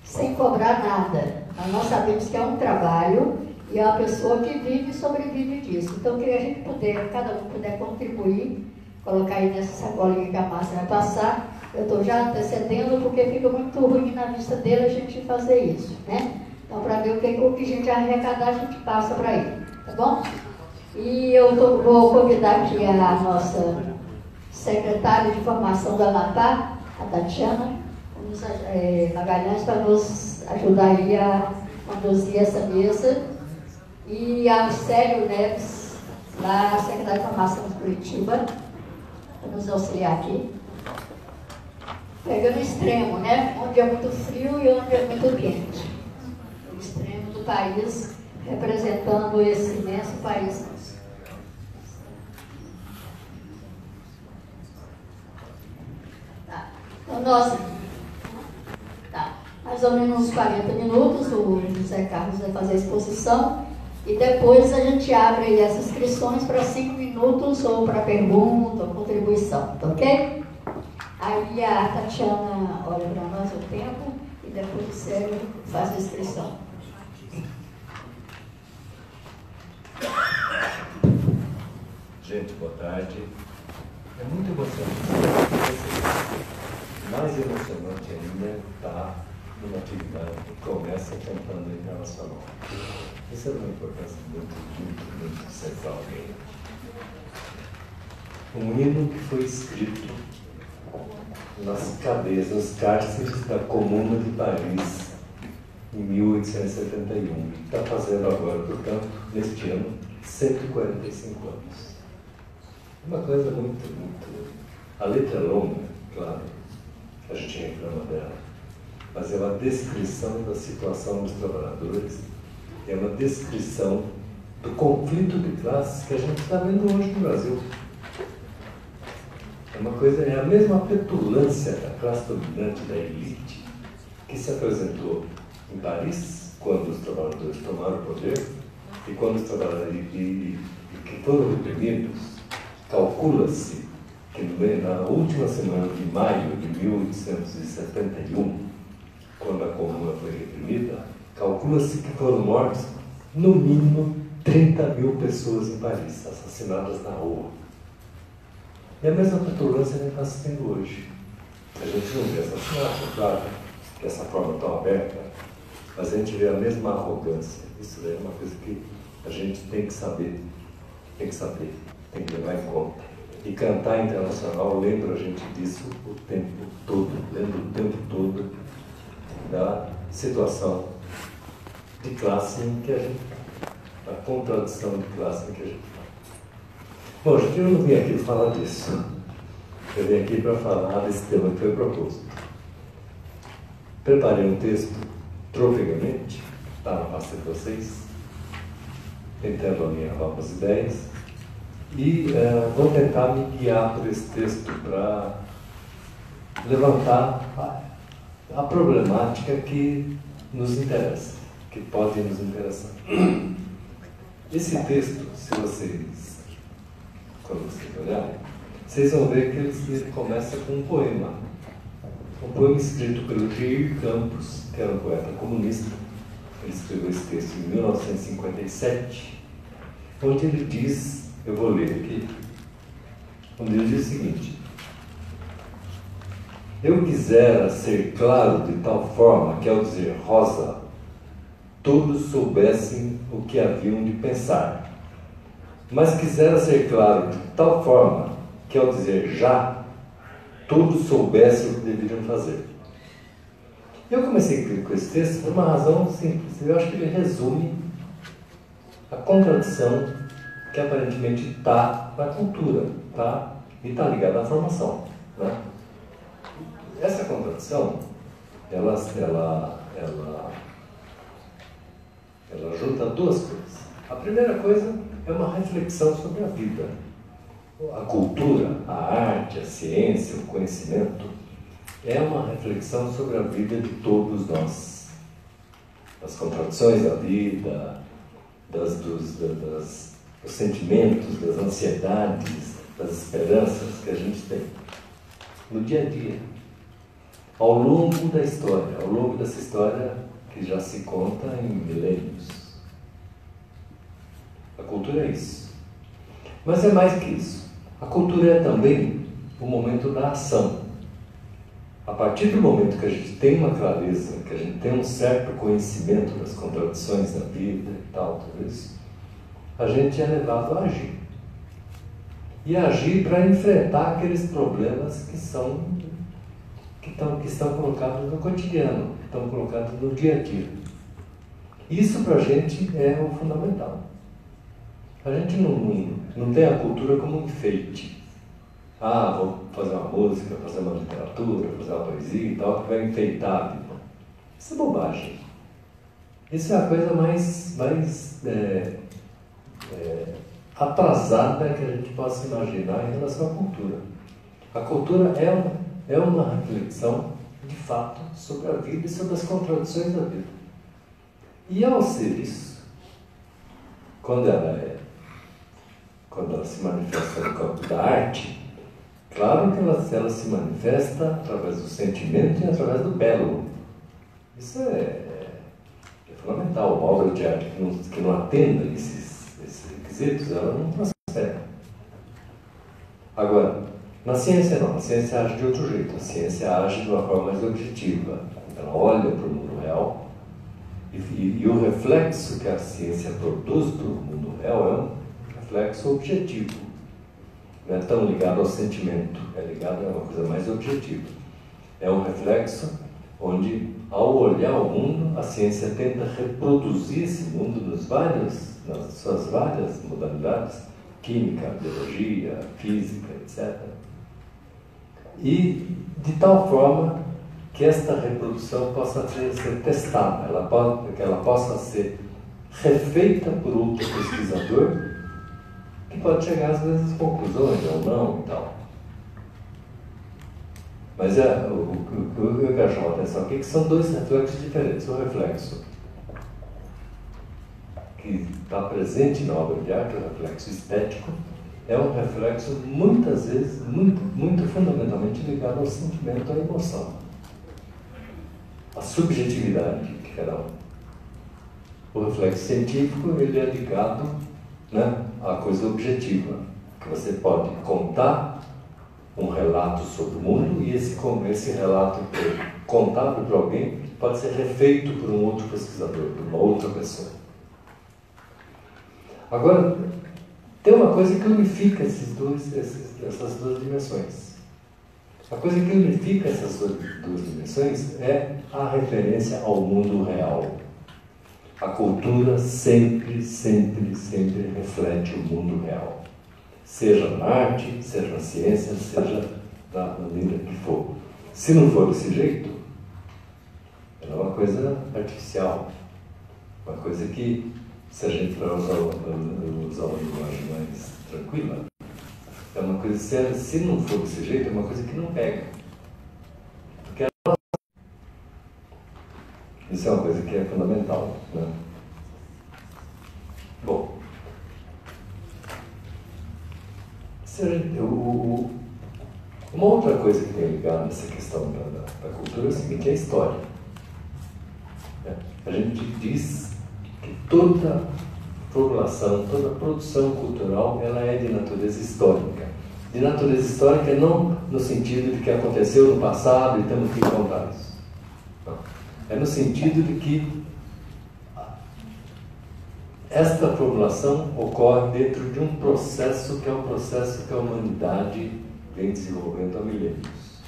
sem cobrar nada. Nós sabemos que é um trabalho e é uma pessoa que vive e sobrevive disso. Então, que a gente cada um puder contribuir, colocar aí nessa sacolinha que a Márcia vai passar. Eu estou já antecedendo, porque fica muito ruim na vista dele a gente fazer isso, né? Então, para ver o que a gente arrecadar, a gente passa para ele, tá bom? E eu vou convidar aqui a nossa secretária de formação do Amapá, a Tatiana Magalhães, para nos ajudar aí a conduzir essa mesa. E a Célio Neves, da Secretaria de Formação de Curitiba, para nos auxiliar aqui. Pegando o extremo, né? Onde é muito frio e onde é muito quente. O extremo do país, representando esse imenso país. Tá. Então, mais ou menos uns 40 minutos, o José Carlos vai fazer a exposição e depois a gente abre aí as inscrições para 5 minutos ou para pergunta ou contribuição, tá ok? Aí a Tatiana olha para nós o tempo e depois o Sérgio faz a inscrição.
Gente, boa tarde. É muito emocionante. Mais emocionante ainda está numa atividade que começa cantando internacional. Isso é uma importância muito central. Um hino que foi escrito nas cadeias, nos cárceres da Comuna de Paris, em 1871. Está fazendo agora, portanto, neste ano, 145 anos. Uma coisa muito. A letra é longa, claro, a gente reclama dela, mas é uma descrição da situação dos trabalhadores, é uma descrição do conflito de classes que a gente está vendo hoje no Brasil. É uma coisa, é a mesma petulância da classe dominante, da elite, que se apresentou em Paris, quando os trabalhadores tomaram o poder, e quando os trabalhadores que foram reprimidos. Calcula-se que na última semana de maio de 1871, quando a Comuna foi reprimida, calcula-se que foram mortos, no mínimo, 30 mil pessoas em Paris, assassinadas na rua. E a mesma petulância que está se tendo hoje. A gente não vê assassinato, claro, dessa forma tão aberta, mas a gente vê a mesma arrogância. Isso é uma coisa que a gente tem que saber, tem que levar em conta. E cantar internacional lembra a gente disso o tempo todo, lembra o tempo todo da situação de classe em que a gente está, da contradição de classe em que a gente está. Bom, gente, eu não vim aqui falar disso. Eu vim aqui para falar desse tema que foi proposto. Preparei um texto tropegamente, está na pasta de vocês, tentando alinhar algumas ideias. E vou tentar me guiar por esse texto para levantar a problemática que nos interessa, que pode nos interessar. Esse texto, quando vocês olharem, vocês vão ver que ele começa com um poema escrito pelo Jair Campos, que era um poeta comunista. Ele escreveu esse texto em 1957, onde ele diz... Eu vou ler aqui, onde ele diz o seguinte: eu quisera ser claro de tal forma que, ao dizer rosa, todos soubessem o que haviam de pensar, mas quisera ser claro de tal forma que, ao dizer já, todos soubessem o que deveriam fazer. Eu comecei a escrever com esse texto por uma razão simples. Eu acho que ele resume a contradição que aparentemente está na cultura, tá? E está ligada à formação, né? Essa contradição, ela junta duas coisas. A primeira coisa é uma reflexão sobre a vida. A cultura, a arte, a ciência, o conhecimento é uma reflexão sobre a vida de todos nós. Das contradições da vida, dos sentimentos, das ansiedades, das esperanças que a gente tem no dia a dia, ao longo da história, ao longo dessa história que já se conta em milênios. A cultura é isso. Mas é mais que isso. A cultura é também o momento da ação. A partir do momento que a gente tem uma clareza, que a gente tem um certo conhecimento das contradições da vida e tal, tudo isso, a gente é levado a agir. E agir para enfrentar aqueles problemas que estão colocados no cotidiano, que estão colocados no dia a dia. Isso para a gente é o fundamental. A gente não tem a cultura como um enfeite. Vou fazer uma música, fazer uma literatura, fazer uma poesia e tal, que vai enfeitar a vida. Isso é bobagem. Isso é a coisa mais atrasada que a gente possa imaginar em relação à cultura. A cultura é uma reflexão de fato, sobre a vida e sobre as contradições da vida. E ao ser isso, quando ela se manifesta no campo da arte, claro que ela se manifesta através do sentimento e através do belo. Isso é fundamental. Uma obra de arte que não atenda esses requisitos, ela não prospera. Agora, na ciência não. A ciência age de outro jeito. A ciência age de uma forma mais objetiva. Ela olha para o mundo real e o reflexo que a ciência produz do mundo real é um reflexo objetivo. Não é tão ligado ao sentimento, é ligado a uma coisa mais objetiva. É um reflexo onde, ao olhar o mundo, a ciência tenta reproduzir esse mundo nas suas várias modalidades, química, biologia, física, etc. E de tal forma que esta reprodução possa ser testada, que ela possa ser refeita por outro pesquisador, que pode chegar às vezes a conclusões ou não e tal. Mas o que eu quero chamar a atenção aqui é que são dois reflexos diferentes. O reflexo que está presente na obra de arte, o reflexo estético, é um reflexo muitas vezes, muito fundamentalmente ligado ao sentimento, à emoção, à subjetividade de cada um. O reflexo científico, ele é ligado, né, à coisa objetiva, que você pode contar um relato sobre o mundo e esse relato contado por alguém pode ser refeito por um outro pesquisador, por uma outra pessoa. Agora, tem uma coisa que unifica essas duas dimensões. A coisa que unifica essas duas dimensões é a referência ao mundo real. A cultura sempre, sempre, sempre reflete o mundo real. Seja na arte, seja na ciência, seja da maneira que for. Se não for desse jeito, ela é uma coisa artificial. Uma coisa que, se a gente for usar uma linguagem mais tranquila, é uma coisa, se não for desse jeito, é uma coisa que não pega. Porque isso é uma coisa que é fundamental, né? Bom, uma outra coisa que tem ligado nessa questão da cultura é o seguinte, é a história. A gente diz que toda formulação, toda produção cultural, ela é de natureza histórica. De natureza histórica não no sentido de que aconteceu no passado e temos que contar isso. Não. É no sentido de que esta formulação ocorre dentro de um processo que é um processo que a humanidade vem desenvolvendo há milênios.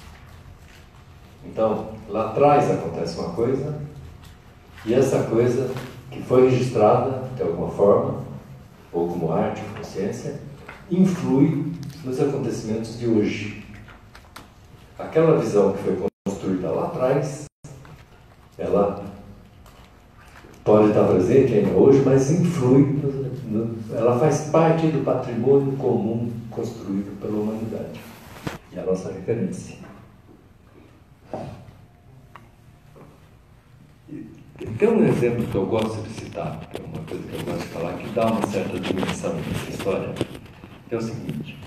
Então, lá atrás acontece uma coisa, e essa coisa que foi registrada de alguma forma, ou como arte, ou como ciência, influi nos acontecimentos de hoje. Aquela visão que foi construída lá atrás, ela pode estar presente ainda hoje, mas influi, ela faz parte do patrimônio comum construído pela humanidade. E a nossa referência. Tem um exemplo que eu gosto de citar, que é uma coisa que eu gosto de falar, que dá uma certa dimensão nessa história, que é o seguinte: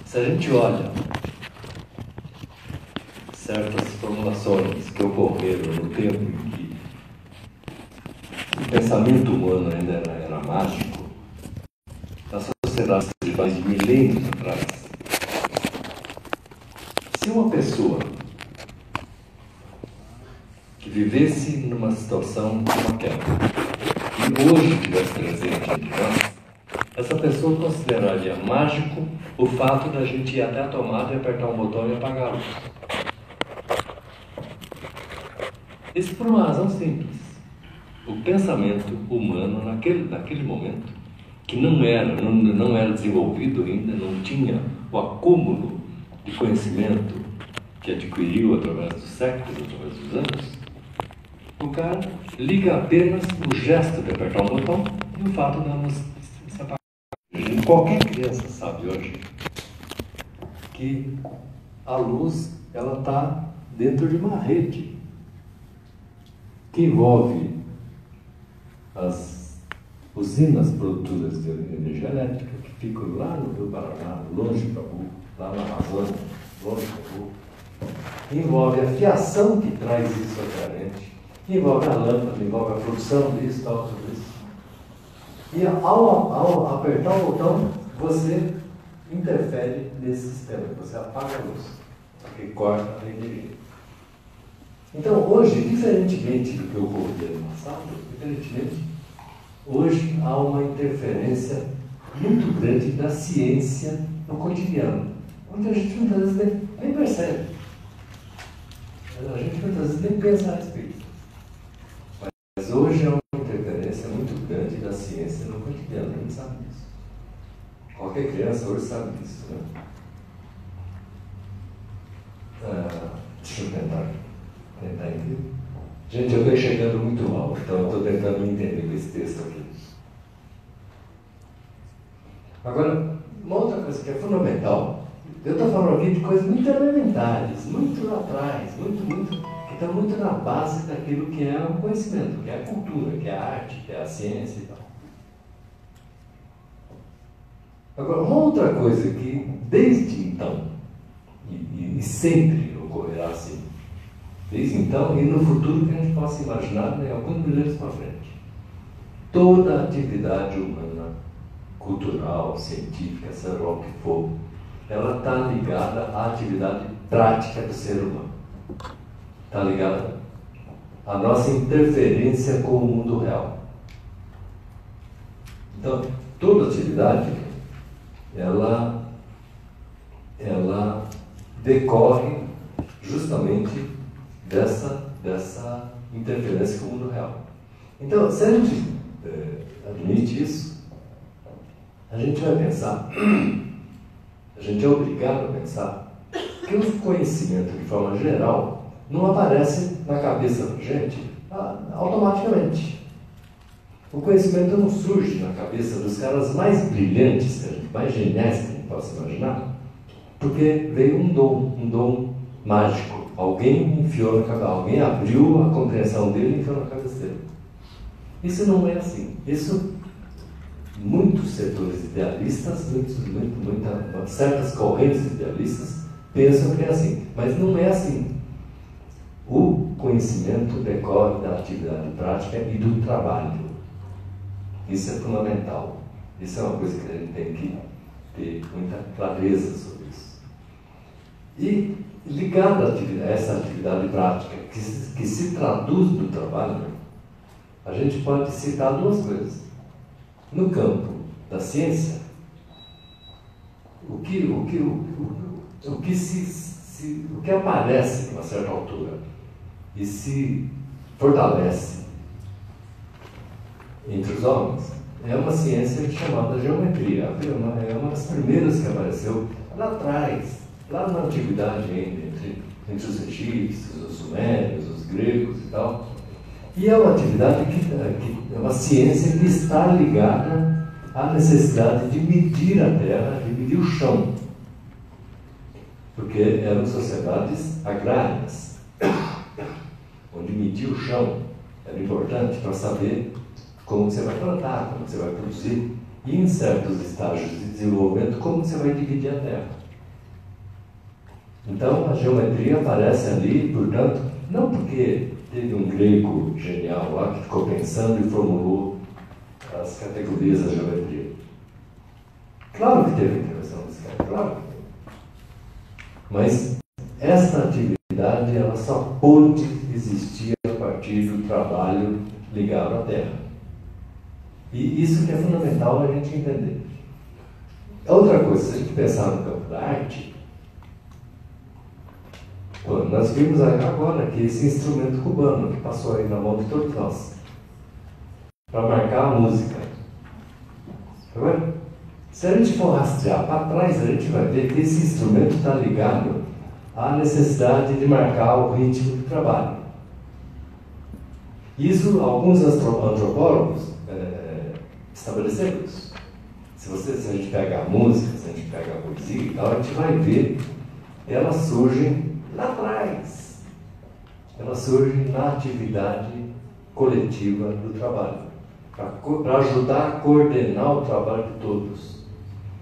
se a gente olha certas formulações que ocorreram no tempo em que o pensamento humano ainda era mágico, na sociedade de mais de milênios atrás, se uma pessoa que vivesse numa situação como aquela, e hoje estivesse presente entre nós, essa pessoa consideraria mágico o fato da gente ir até a tomada e apertar um botão e apagar a luz. Isso por uma razão simples. O pensamento humano naquele momento, que não era desenvolvido ainda, não tinha o acúmulo de conhecimento que adquiriu através dos séculos, através dos anos, o cara liga apenas o gesto de apertar um botão e o fato da luz se apagar. Qualquer criança sabe hoje que a luz ela está dentro de uma rede que envolve as usinas produtoras de energia elétrica que ficam lá no Rio Paraná, longe do Cabu, lá na Amazônia, longe do Cabu. Envolve a fiação que traz isso à corrente, envolve a lâmpada, envolve a produção disso, tal, tudo isso. E ao apertar o botão, você interfere nesse sistema, você apaga a luz, porque corta a energia. Então, hoje, diferentemente do que ocorria no passado, hoje há uma interferência muito grande da ciência no cotidiano, onde a gente muitas vezes nem percebe. A gente muitas vezes nem pensa a respeito. Mas hoje há uma interferência muito grande da ciência no cotidiano, a gente sabe disso. Qualquer criança hoje sabe disso, né? Deixa eu tentar entender. Gente, eu estou chegando muito mal, então eu estou tentando entender com esse texto aqui. Agora, uma outra coisa que é fundamental, eu estou falando aqui de coisas muito elementares, muito lá atrás, que estão muito na base daquilo que é o conhecimento, que é a cultura, que é a arte, que é a ciência e tal. Agora, uma outra coisa que, desde então, e sempre ocorrerá assim, desde então e no futuro que a gente possa imaginar, né, alguns milênios para frente, toda atividade humana, cultural, científica, seja lá o que for, ela está ligada à atividade prática do ser humano. Está ligada à nossa interferência com o mundo real. Então, toda atividade, ela decorre justamente dessa interferência com o mundo real. Então, se a gente admite isso, a gente vai pensar, a gente é obrigado a pensar que o conhecimento, de forma geral, não aparece na cabeça da gente automaticamente. O conhecimento não surge na cabeça dos caras mais brilhantes, mais geniais que a gente possa imaginar, porque veio um dom mágico. Alguém enfiou na cabeça, alguém abriu a compreensão dele e enfiou na cabeça dele. Isso não é assim. Isso, muitos setores idealistas, certas correntes idealistas pensam que é assim, mas não é assim. O conhecimento decorre da atividade prática e do trabalho. Isso é fundamental. Isso é uma coisa que a gente tem que ter muita clareza sobre isso. E ligado a essa atividade prática, que se traduz no trabalho, a gente pode citar duas coisas. No campo da ciência, o que aparece a uma certa altura e se fortalece entre os homens é uma ciência chamada geometria. É uma das primeiras que apareceu lá atrás, lá na antiguidade ainda, entre os egípcios, os sumérios, os gregos e tal. E é uma atividade é uma ciência que está ligada à necessidade de medir a terra, de medir o chão. Porque eram sociedades agrárias, onde medir o chão era importante para saber como você vai plantar, como você vai produzir, e em certos estágios de desenvolvimento, como você vai dividir a terra. Então, a geometria aparece ali, portanto, não porque teve um grego genial lá que ficou pensando e formulou as categorias da geometria. Claro que teve intervenção desse cara, claro que teve. Mas esta atividade ela só pôde existir a partir do trabalho ligado à terra. E isso que é fundamental a gente entender. Outra coisa, se a gente pensar no campo da arte, nós vimos agora que esse instrumento cubano que passou aí na mão de todos nós, para marcar a música. Tá vendo? Se a gente for rastrear para trás, a gente vai ver que esse instrumento está ligado à necessidade de marcar o ritmo do trabalho. Isso alguns antropólogos estabeleceram isso. Se a gente pega a música, se a gente pega a poesia e tal, a gente vai ver elas surgem lá atrás, ela surge na atividade coletiva do trabalho, para ajudar a coordenar o trabalho de todos,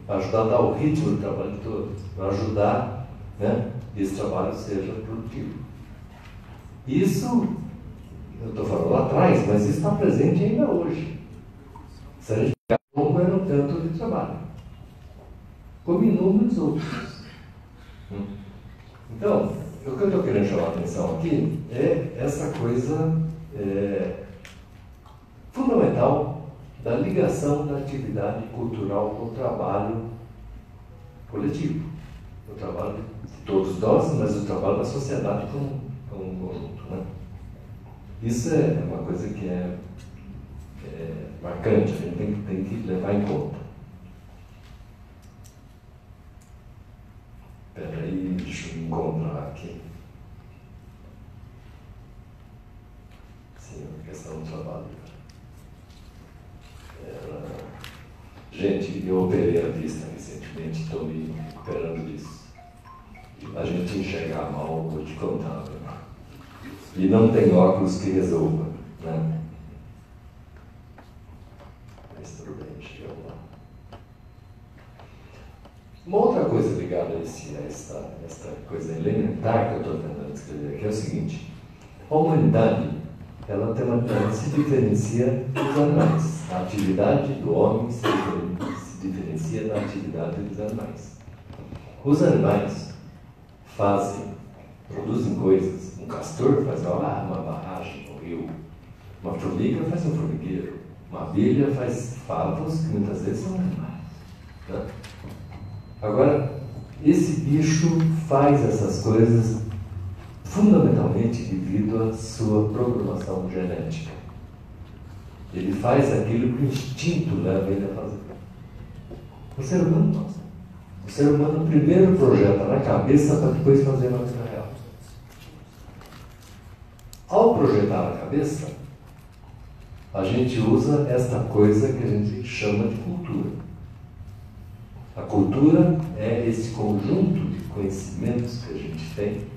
para ajudar a dar o ritmo do trabalho de todos, para ajudar, né, que esse trabalho seja produtivo. Isso, eu estou falando lá atrás, mas isso está presente ainda hoje. Se a gente pegar como era um tanto de trabalho, como inúmeros outros. Então, o que eu estou querendo chamar a atenção aqui é essa coisa fundamental da ligação da atividade cultural com o trabalho coletivo, o trabalho de todos nós, mas o trabalho da sociedade como um conjunto, né? Isso é uma coisa que é marcante, a gente tem que levar em conta. Espera aí, deixa eu encontrar aqui. Sim, a questão do trabalho. Gente, eu operei a vista recentemente, estou me recuperando disso. A gente enxergar mal, vou te contar. Né? E não tem óculos que resolva, né? Mas tudo bem, chegamos lá. Uma outra coisa ligada a esta coisa elementar que eu estou tentando descrever aqui é o seguinte: a humanidade, ela se diferencia dos animais. A atividade do homem se diferencia da atividade dos animais. Os animais produzem coisas. Um castor faz uma barragem no rio. Uma formiga faz um formigueiro. Uma abelha faz favos, que muitas vezes são animais. Né? Agora, esse bicho faz essas coisas fundamentalmente devido à sua programação genética. Ele faz aquilo que o instinto leva ele a fazer. O ser humano não. O ser humano primeiro projeta na cabeça para depois fazer na vida real. Ao projetar na cabeça, a gente usa esta coisa que a gente chama de cultura. A cultura é esse conjunto de conhecimentos que a gente tem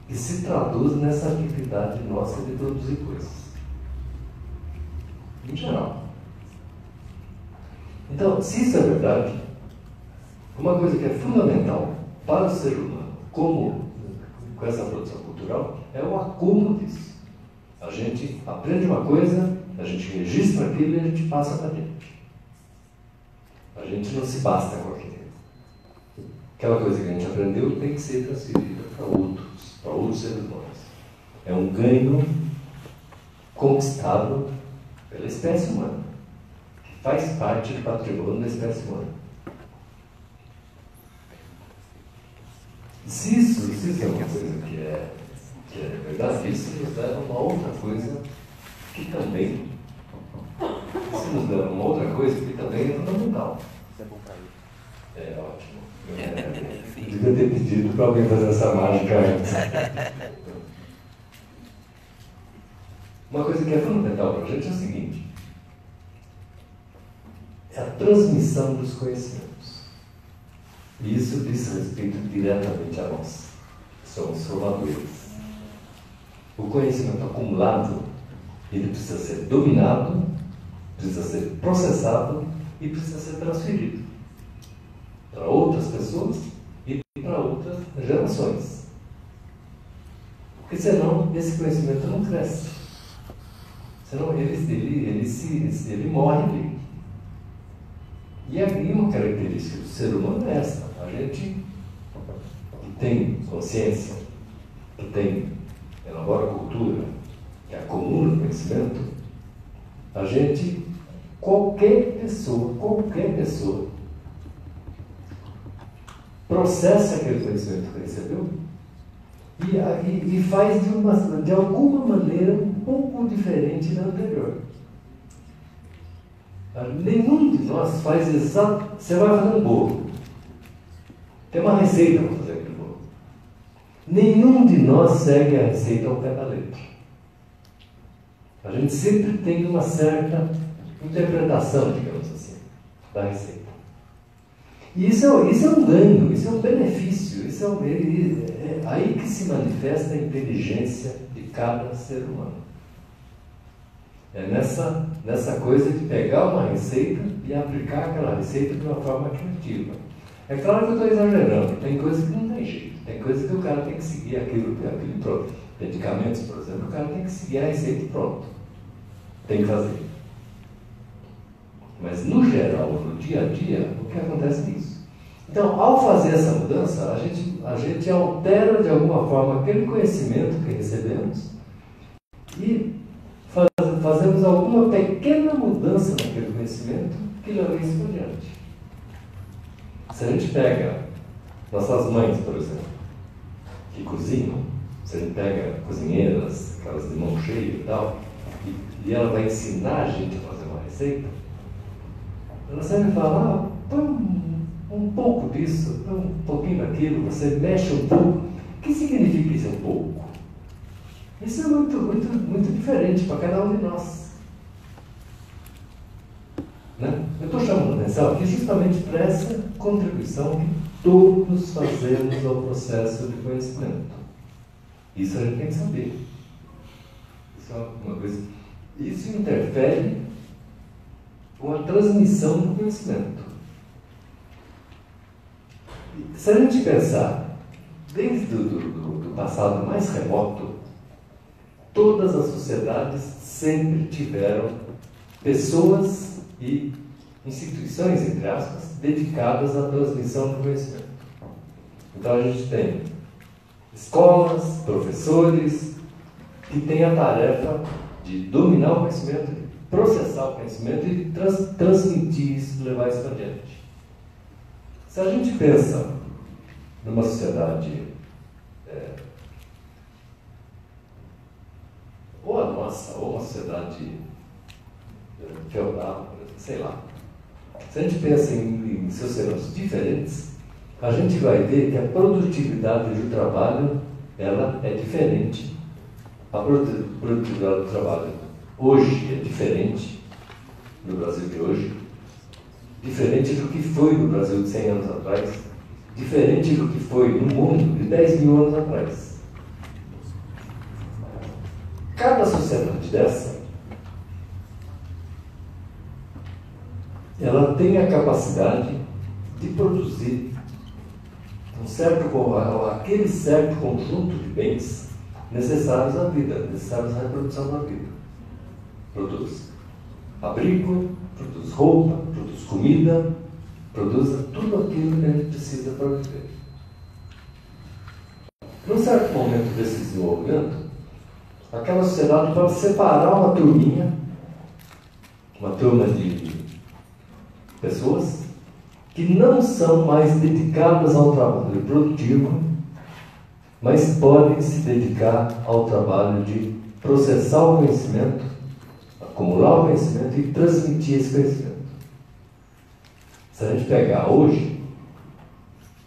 que se traduz nessa atividade nossa de produzir coisas. Em geral. Então, se isso é verdade, uma coisa que é fundamental para o ser humano, como com essa produção cultural, é o acúmulo disso. A gente aprende uma coisa, a gente registra aquilo e a gente passa para dentro. A gente não se basta com aquilo. Aquela coisa que a gente aprendeu tem que ser transferida para outros seres humanos. É um ganho conquistado pela espécie humana, que faz parte do patrimônio da espécie humana. Se isso é uma coisa que é verdade, isso nos leva a uma outra coisa que também é fundamental.
Isso é bom para ele.
É ótimo. Eu devia ter pedido para alguém fazer essa mágica antes. Uma coisa que é fundamental para a gente é o seguinte: é a transmissão dos conhecimentos. E isso diz respeito diretamente a nós, que somos formadores. O conhecimento acumulado, ele precisa ser dominado, precisa ser processado e precisa ser transferido para outras pessoas e para outras gerações. Porque senão esse conhecimento não cresce. Senão ele morre ali. E aí uma característica do ser humano é essa. A gente que tem consciência, que elabora cultura, que acumula conhecimento, a gente, qualquer pessoa, processa aquele conhecimento que recebeu e faz de alguma maneira um pouco diferente da anterior. Nenhum de nós faz exato. Você vai fazer um bolo. Tem uma receita para fazer aquele bolo. Nenhum de nós segue a receita ao pé da letra. A gente sempre tem uma certa interpretação, digamos assim, da receita. E isso é um ganho, isso é um benefício, é aí que se manifesta a inteligência de cada ser humano. É nessa coisa de pegar uma receita e aplicar aquela receita de uma forma criativa. É claro que eu estou exagerando, tem coisa que não tem jeito, tem coisa que o cara tem que seguir aquilo pronto. Medicamentos, por exemplo, o cara tem que seguir a receita e pronto. Tem que fazer. Mas no geral, no dia a dia, o que acontece é isso. Então, ao fazer essa mudança, a gente altera de alguma forma aquele conhecimento que recebemos e fazemos alguma pequena mudança naquele conhecimento que leva isso por diante. Se a gente pega nossas mães, por exemplo, que cozinham, se a gente pega cozinheiras, aquelas de mão cheia e tal, e ela vai ensinar a gente a fazer uma receita, ela sempre fala, põe um pouco disso, põe um pouquinho daquilo, você mexe um pouco. O que significa isso um pouco? Isso é muito diferente para cada um de nós. Né? Eu estou chamando a atenção aqui justamente para essa contribuição que todos fazemos ao processo de conhecimento. Isso a gente tem que saber. Isso é uma coisa. Isso interfere com a transmissão do conhecimento. Se a gente pensar, desde o passado mais remoto, todas as sociedades sempre tiveram pessoas e instituições, entre aspas, dedicadas à transmissão do conhecimento. Então a gente tem escolas, professores, que têm a tarefa de dominar o conhecimento, de processar o conhecimento e de transmitir isso, levar isso para adiante. Se a gente pensa numa sociedade, ou a nossa, ou uma sociedade feudal, sei lá, se a gente pensa em sociedades diferentes, a gente vai ver que a produtividade do trabalho ela é diferente. A produtividade do trabalho hoje é diferente no Brasil de hoje, diferente do que foi no Brasil de 100 anos atrás, diferente do que foi no mundo de 10 mil anos atrás. Cada sociedade dessa, ela tem a capacidade de produzir aquele certo conjunto de bens necessários à vida, necessários à reprodução da vida. Produz abrigo, produz roupa, produz comida, produz tudo aquilo que a gente precisa para viver. Num certo momento desse desenvolvimento, aquela sociedade pode separar uma turminha, uma turma de pessoas que não são mais dedicadas ao trabalho produtivo, mas podem se dedicar ao trabalho de processar o conhecimento, acumular o conhecimento e transmitir esse conhecimento. Se a gente pegar hoje,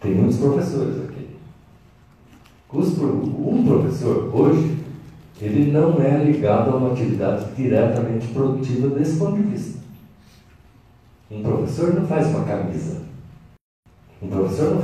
tem muitos professores aqui. Um professor hoje, ele não é ligado a uma atividade diretamente produtiva desse ponto de vista. Um professor não faz uma camisa. Um professor não